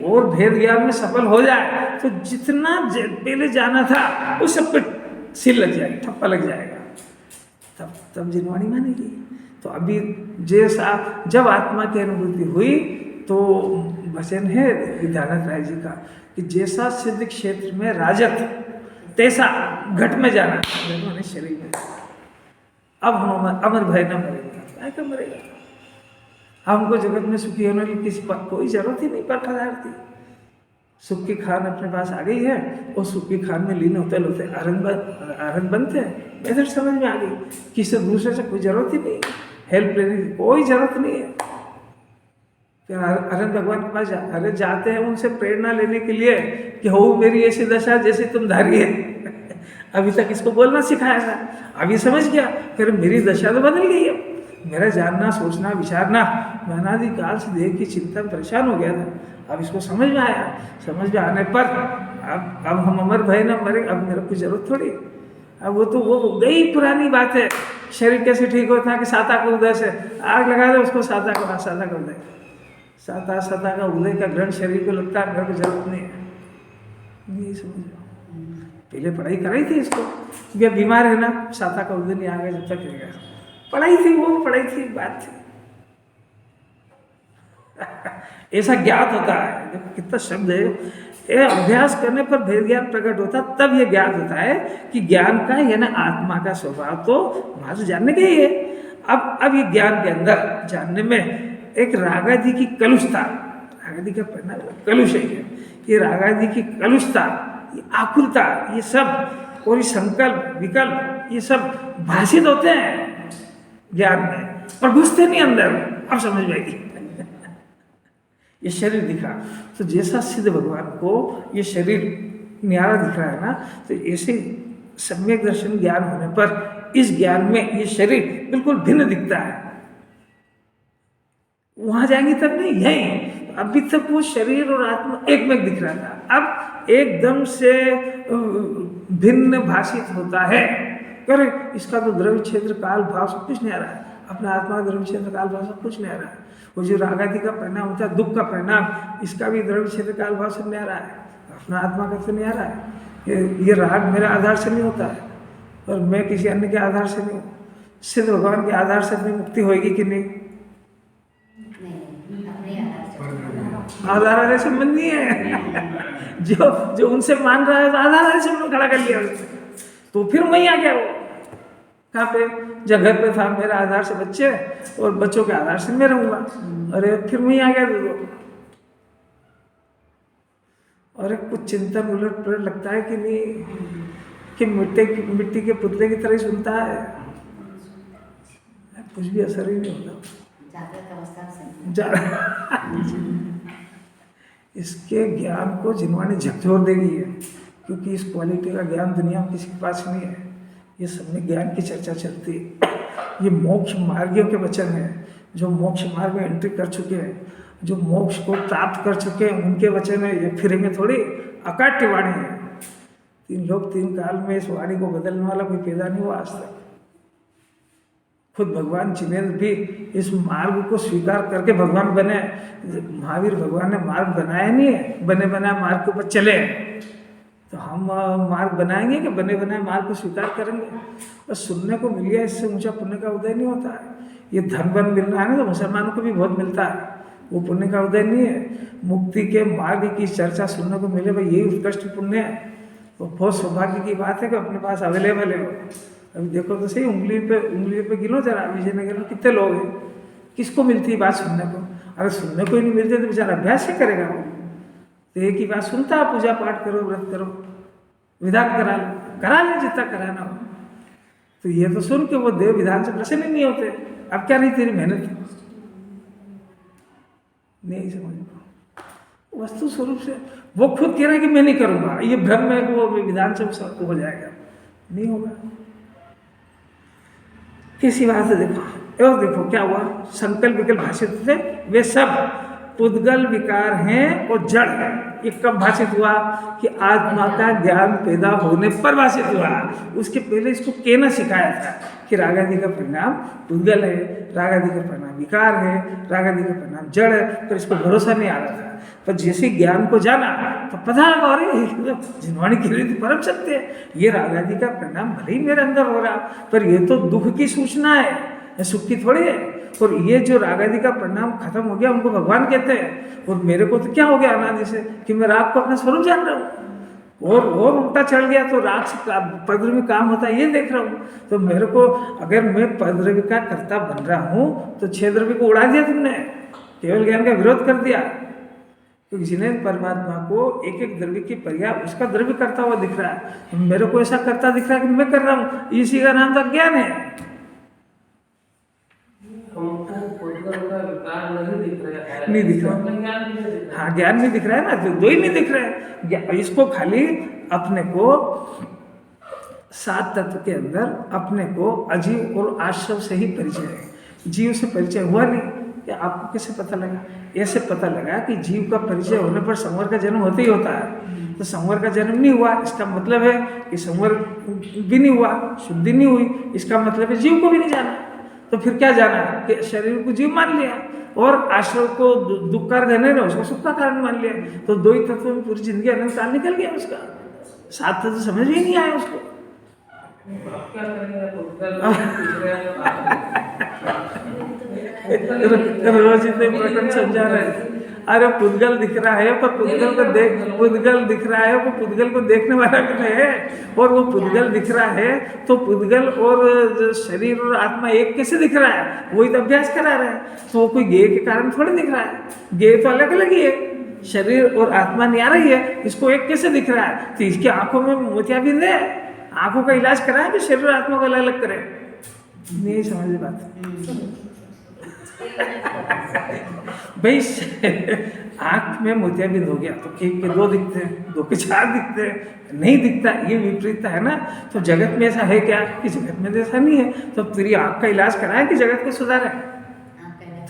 और भेद ज्ञान में सफल हो जाए तो जितना पहले जाना था उस सब पे सिर लग जाएगी, ठप्पा लग जाएगा, तब जिनवाणी मानेगी। तो अभी जैसा जब आत्मा की अनुभूति हुई तो वचन है विद्यानंद राय जी का कि जैसा सिद्ध क्षेत्र में राजत तैसा घट में जाना, घट माने शरीर में। अब हम अमर भय न मरेगा, क्या मरेगा? हमको जगत में सुखी होने की किसी पर कोई जरूरत ही नहीं, पर पदार्थ की सुख की खान अपने पास आ गई है, और सुख की खान में लीन होते होते आनंद बनते हैं। इधर समझ में आ गई, किसी दूसरे से कोई जरूरत ही नहीं, हेल्प लेने की कोई जरूरत नहीं है। फिर आनंद भगवान के पास अरे जाते हैं उनसे प्रेरणा लेने के लिए कि हो मेरी ऐसी दशा जैसी तुम धारी है। अभी तक इसको बोलना सिखाया था, अभी समझ गया, फिर मेरी दशा तो बदल गई है। मेरा जानना, सोचना, विचारना मैं अनादि काल से देख के चिंता में परेशान हो गया था, अब इसको समझ में आया। समझ में आने पर अब हम अमर भय न मरे, अब मेरे को जरूरत थोड़ी। अब वो तो वो गई पुरानी बात है। शरीर कैसे ठीक होता है कि साता का उदय से आग लगा दे उसको, साता का उदय, साता का उदय का ग्रहण शरीर को लगता है, मेरे को जरूरत नहीं है। नहीं समझ, पहले पढ़ाई कराई थी इसको, क्या बीमार है ना, साता का उदय नहीं आ गया जब तक रहेगा, पढ़ाई थी, वो पढ़ाई थी, बात थी। ऐसा ज्ञात होता है, देखो कितना शब्द है, ये अभ्यास करने पर भेद ज्ञान प्रकट होता, तब ये ज्ञात होता है कि ज्ञान का यानी आत्मा का स्वभाव तो वहां जानने का ही है। अब ये ज्ञान के अंदर जानने में एक रागादि की कलुषता, रागादि का परिणाम कलुष है, ये रागादि की कलुषता, ये आकुलता, ये सब और ये संकल्प विकल्प, ये सब भाषित होते हैं ज्ञान में, पर घुसते नहीं अंदर। अब समझ में आएगी। ये शरीर दिखा तो जैसा सिद्ध भगवान को ये शरीर न्यारा दिख रहा है ना, तो ऐसे सम्यक दर्शन ज्ञान होने पर इस ज्ञान में ये शरीर बिल्कुल भिन्न दिखता है। वहां जाएंगे तब नहीं, यही अभी तक वो शरीर और आत्मा एक में दिख रहा था, अब एकदम से भिन्न भाषित होता है। करे इसका तो द्रव्य क्षेत्र काल भाव सब कुछ नहीं आ रहा है, अपना आत्मा द्रव्य क्षेत्र काल भाव सब कुछ नहीं आ रहा है। वो जो रागादि का परिणाम होता है, दुख का परिणाम, इसका भी द्रव्य क्षेत्र काल भाव सब नहीं आ रहा है, अपना आत्मा का तो नहीं आ रहा है। ये राग मेरे आधार से नहीं होता है, और मैं किसी अन्य के आधार से नहीं हूँ। सिद्ध भगवान के आधार से अपनी मुक्ति होगी कि नहीं? आधार वाले संबंध नहीं है। जो उनसे मान रहा है तो आधार वाले संबंध खड़ा कर लिया उसने, तो फिर वहीं आ गया वो। कहाँ पे? जब घर पे था मेरा आधार से बच्चे और बच्चों के आधार से मैं रहूंगा, अरे फिर वहीं आ गया तो। अरे कुछ चिंतन उलट पलट लगता है कि नहीं, कि मिट्टी के पुतले की तरह ही सुनता है, कुछ भी असर ही नहीं होता। इसके ज्ञान को जिन्होंने झकझोर देगी है, क्योंकि इस क्वालिटी का ज्ञान दुनिया में किसी के पास नहीं है। ये सम्यक ज्ञान की चर्चा चलती है, ये मोक्ष मार्गियों के वचन हैं, जो मोक्ष मार्ग में एंट्री कर चुके हैं, जो मोक्ष को प्राप्त कर चुके हैं, उनके वचन है। ये फिरेंगे थोड़ी, अकाट्य वाणी है। 3 लोग 3 काल में इस वाणी को बदलने वाला कोई पैदा नहीं हुआ आज तक। खुद भगवान जिनेन्द्र भी इस मार्ग को स्वीकार करके भगवान बने। महावीर भगवान ने मार्ग बनाया नहीं है, बने बनाए मार्ग के ऊपर चले। तो हम मार्ग बनाएंगे कि बने बनाए मार्ग को स्वीकार करेंगे? बस सुनने को मिल गया, इससे ऊंचा पुण्य का उदय नहीं होता है। ये धन बन मिल रहा है ना, तो मुसलमानों को भी बहुत मिलता है, वो पुण्य का उदय नहीं है। मुक्ति के मार्ग की चर्चा सुनने को मिले, भाई यही उत्कृष्ट पुण्य है। वो बहुत सौभाग्य की बात है कि अपने पास अवेलेबल है। अभी देखो तो सही, उंगली पे गिनो जरा, विजयनगर में कितने लोग हैं, किसको मिलती है बात सुनने को? अगर सुनने को ही नहीं मिलती तो बेचारा अभ्यास ही करेगा वो। तो एक ही बात सुनता, पूजा पाठ करो, व्रत करो, विधान करा ले जितना कराना हो। तो ये तो सुन के वो देव विधान से प्रसन्न नहीं होते। अब क्या रही तेरी मेहनत? नहीं समझ वस्तु स्वरूप से वो खुद कह रहा है कि मैं नहीं करूंगा, ये भ्रम है कि वो विधान से हो जाएगा, नहीं होगा। किसी बात से देखो, और देखो क्या हुआ, संकल्प विकल्प भाषित थे, वे सब पुद्गल विकार हैं और जड़ है। ये कब भाषित हुआ? कि आत्मा का ज्ञान पैदा होने पर भाषित हुआ। उसके पहले इसको कहना सिखाया था कि रागादि का परिणाम पुद्गल है, रागादि का परिणाम विकार है, रागादि का परिणाम जड़ है, पर इसको भरोसा नहीं आ रहा था। पर जैसे ज्ञान को जाना तो पता लगा, अरे जिन्वाणी की रीति परम सत्य है, ये रागादि का परिणाम भले ही मेरे अंदर हो रहा, पर ये तो दुख की सूचना है, सुख की थोड़ी है। और ये जो रागादि का परिणाम खत्म हो गया, उनको भगवान कहते हैं। और मेरे को तो क्या हो गया अनादि से, कि मैं राग को अपना स्वरूप जान रहा हूँ। और उल्टा चढ़ गया तो राग से पदद्रव्य काम होता है, ये देख रहा हूँ। तो मेरे को अगर मैं पदद्रव्य का कर्ता बन रहा हूँ तो 6 द्रव्य को उड़ा दिया तुमने, केवल ज्ञान का विरोध कर दिया। क्योंकि जिन्हें परमात्मा को एक एक द्रव्य की पर्याय उसका द्रव्य करता हुआ दिख रहा है, मेरे को ऐसा करता दिख रहा है कि मैं कर रहा हूँ, इसी का नाम तो ज्ञान है। हमको पुद्गल का विकार नहीं दिख रहा है, नहीं दिख रहा। ज्ञान नहीं दिख रहा। हाँ, ज्ञान नहीं दिख रहा है ना, तो दो ही नहीं दिख रहा है। इसको खाली अपने को 7 तत्व के अंदर अपने को अजीव और आश्रव से ही परिचय है, जीव से परिचय हुआ नहीं। क्या आपको कैसे पता लगा? ऐसे पता लगा कि जीव का परिचय होने पर संवर का जन्म होते ही होता है। तो संवर का जन्म नहीं हुआ, इसका मतलब है कि संवर भी नहीं हुआ, शुद्धि नहीं हुई, इसका मतलब है जीव को भी नहीं जाना। तो फिर क्या जाना कि शरीर को जीव मान लिया और आश्रव को दुख का कारण है, उसको सुख का कारण मान लिया। तो 2 ही तत्वों में पूरी जिंदगी अनंत काल निकल गया उसका। 7 तत्व समझ ही नहीं आया उसको। अब क्या करेंगे? पुद्गल दिख रहा है, रोज इतने प्रकरण समझा रहे हैं। अरे पुद्गल दिख रहा है पर पुद्गल को देख, पुद्गल दिख रहा है वो पुद्गल को देखने वाला भी नहीं है। और वो पुद्गल दिख रहा है तो पुद्गल और शरीर और आत्मा एक कैसे दिख रहा है? वही तो अभ्यास करा रहा है। तो वो कोई गेय के कारण थोड़ी दिख रहा है, गेय तो अलग अलग ही है, शरीर और आत्मा नहीं आ रही है, इसको एक कैसे दिख रहा है? तो इसकी आंखों में मोतियाबिंद है, आंखों का इलाज कराए कि शरीर और आत्मा को अलग अलग करे। नहीं समझ बात भाई। आंख में मोतियाबिंद हो गया तो 1 के 2 दिखते हैं, 2 के 4 दिखते हैं, नहीं दिखता, ये विपरीतता है ना। तो जगत में ऐसा है क्या कि जगत में ऐसा नहीं है? तो तेरी आंख का इलाज कराए कि जगत को सुधारे?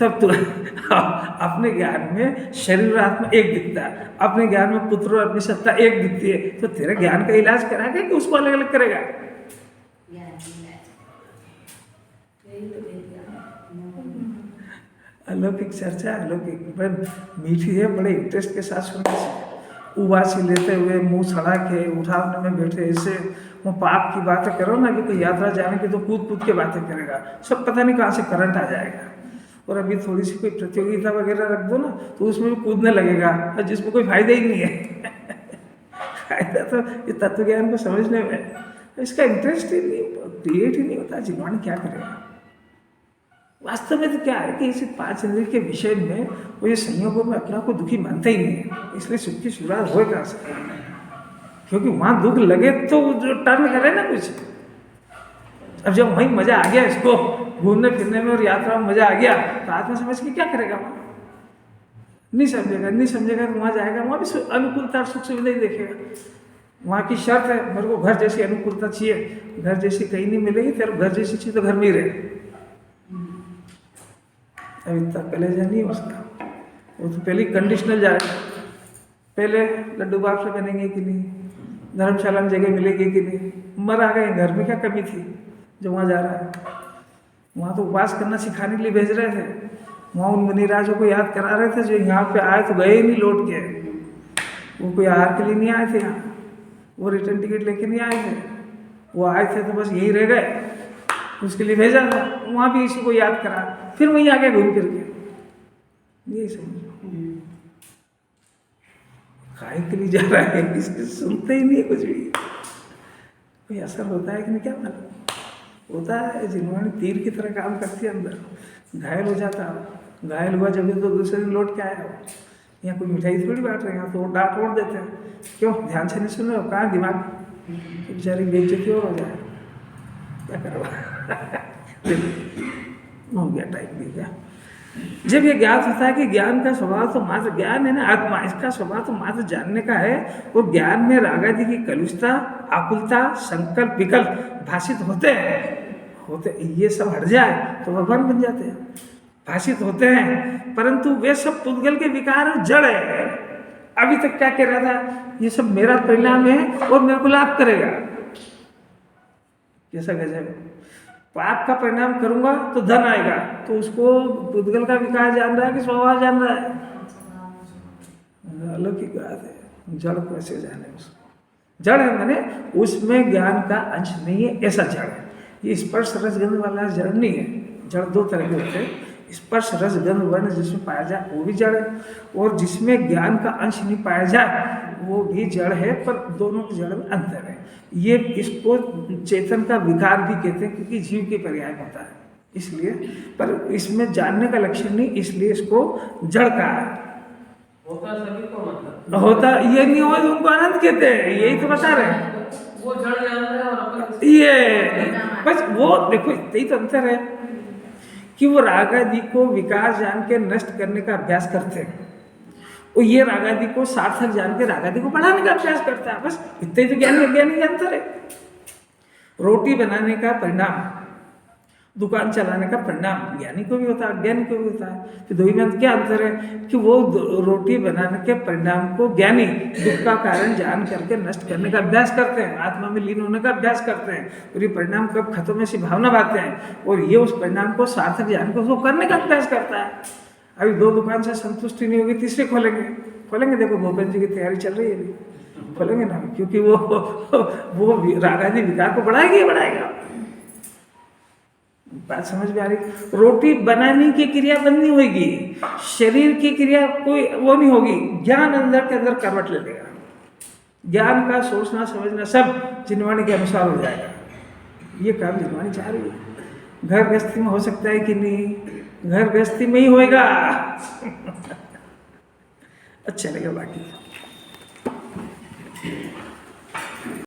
तब तो अपने ज्ञान में शरीर और आत्मा एक दिखता है, अपने ज्ञान में पुत्र और अपनी सत्ता एक दिखती है। तो तेरे ज्ञान का इलाज कराएगा कि उसको अलग अलग करेगा? अलौकिक चर्चा, अलौकिक बड़े मीठी है, बड़े इंटरेस्ट के साथ सुनने से। उबासी लेते हुए मुंह सड़ा के उठाने में बैठे ऐसे वो पाप की बातें करो ना कि कोई यात्रा जाने की तो कूद कूद के बातें करेगा, सब पता नहीं कहाँ से करंट आ जाएगा। और अभी थोड़ी सी कोई प्रतियोगिता वगैरह रख दो ना तो उसमें भी कूदने लगेगा, और जिसमें कोई फायदा ही नहीं है। फायदा तो ये तत्व ज्ञान को समझने में, इसका इंटरेस्ट ही नहीं, क्रिएट ही नहीं होता। जिन्होंने क्या करेगा वास्तव में? तो क्या है कि इस 5 इंद्रिय के विषय में वो ये संयोगों में अपना को दुखी मानता ही नहीं है, इसलिए सुख की शुरुआत हो कहाँ से? क्योंकि वहाँ दुख लगे तो जो टर्न करे ना कुछ। अब जब वहीं मजा आ गया, इसको घूमने फिरने में और यात्रा में मजा आ गया, तो आत्मा समझ के क्या करेगा? वहाँ नहीं समझेगा, नहीं समझेगा तो वहाँ जाएगा, वहाँ भी अनुकूलता और सुख सुविधा ही देखेगा। वहाँ की शर्त है, मेरे को घर जैसी अनुकूलता चाहिए, घर जैसी कहीं नहीं मिलेगी, तेरे घर जैसी चाहिए तो घर में ही रहे। अब इतना कलेजा नहीं है उसका, वो तो पहले कंडीशनल जाएगा। पहले लड्डू बाप से बनेंगे कि नहीं, धर्मशाला में जगह मिलेगी कि नहीं, मर आ गए, घर में क्या कमी थी जो वहाँ जा रहा है? वहाँ तो उपवास करना सिखाने के लिए भेज रहे थे, वहाँ उन मुनिराजों को याद करा रहे थे जो यहाँ पे आए तो गए ही नहीं लौट के। वो कोई आहार के लिए नहीं आए थे यहाँ, वो रिटर्न टिकट लेके नहीं आए थे, वो आए थे तो बस यहीं रह गए, उसके लिए भेजा था। वहाँ भी इसी को याद करा, फिर वहीं आ गया घूम फिर के। यही समझो खाए के लिए जा रहा है, इसके सुनते ही नहीं है कुछ भी। कोई असर होता है कि नहीं क्या मालूम? होता है, जिन्होंने तीर की तरह काम करती है अंदर, घायल हो जाता है। घायल हुआ जब तो दूसरे दिन लौट के आया हो। यहाँ कोई मिठाई थोड़ी बांट रहे हैं, यहाँ तो डांट ओढ़ देते हैं, क्यों ध्यान से नहीं सुन रहे हो, कहाँ दिमाग? तो बेचारी बेइज्जती और हो जाए, क्या करो? हो गया टाइम भी गया। जब ये ज्ञात होता है कि ज्ञान का स्वभाव तो मात्र ज्ञान है ना, आत्मा, इसका स्वभाव तो मात्र जानने का है, और ज्ञान में रागादि की कलुषता, आकुलता, संकल्प, विकल्प भाषित होते ये सब हट जाए तो भगवान बन जाते हैं, भाषित होते हैं, परंतु वे सब पुद्गल के विकार जड़ है। अभी तक क्या कह रहा था, ये सब मेरा परिणाम है और मेरे को लाभ करेगा। कैसा गजब! पाप का परिणाम करूंगा तो धन आएगा, तो उसको पुद्गल का विकार जान रहा है कि स्वभाव जान रहा है? अलौकिक बात है। जड़ को ऐसे जाने, उसको जड़ है मैंने उसमें ज्ञान का अंश नहीं है, ऐसा जड़ है। ये स्पर्श रसगंध वाला जड़ नहीं है। जड़ 2 तरह के होते हैं, स्पर्श रसगंध वर्ण जिसमें पाया जाए वो भी जड़ है, और जिसमें ज्ञान का अंश नहीं पाया जाए वो भी जड़ है, पर दोनों की जड़ में अंतर है। ये इसको चेतन का विकार भी कहते हैं, क्योंकि जीव के पर्याय होता है इसलिए, पर इसमें जानने का लक्षण नहीं, इसलिए इसको जड़ कहा है। होता सभी को मतलब होता ये नहीं हो तो उनको अनंत कहते हैं, यही तो बता रहे हैं। वो जड़ जानता है और अपन ये बस वो देखो, यही तो अंतर है कि वो राग आदि को विकार जान के नष्ट करने का अभ्यास करते हैं, और ये राग आदि को सार्थक जान के राग आदि को बढ़ाने का अभ्यास करता है। बस इतना ही तो ज्ञानी अज्ञानी का अंतर है। रोटी बनाने का परिणाम, दुकान चलाने का परिणाम ज्ञानी को भी होता है, अज्ञानी को भी होता है। तो दो में क्या अंतर है कि वो रोटी बनाने के परिणाम को ज्ञानी दुख का कारण जान करके नष्ट करने का अभ्यास करते हैं, आत्मा में लीन होने का अभ्यास करते हैं, और ये परिणाम कब खत्म ऐसी भावना पाते हैं, और ये उस परिणाम को सार्थक जान के उसको करने का अभ्यास करता है। अभी 2 दुकान से संतुष्टि नहीं होगी, तीसरे खोलेंगे। देखो भोपेन जी की तैयारी चल रही है, अभी खोलेंगे ना, क्योंकि वो राग आदि विकार को बढ़ाएगा। बात समझ में आ रही? रोटी बनाने की क्रिया बंद नहीं होगी, शरीर की क्रिया कोई वो नहीं होगी, ज्ञान अंदर के अंदर करवट ले लेगा। ज्ञान का सोचना समझना सब जिनवाणी के अनुसार हो जाएगा। ये काम जिनवाणी चाह रही है। घर गृहस्थी में हो सकता है कि नहीं? घर गृहस्थी में ही होएगा। अच्छा लगेगा बाकी।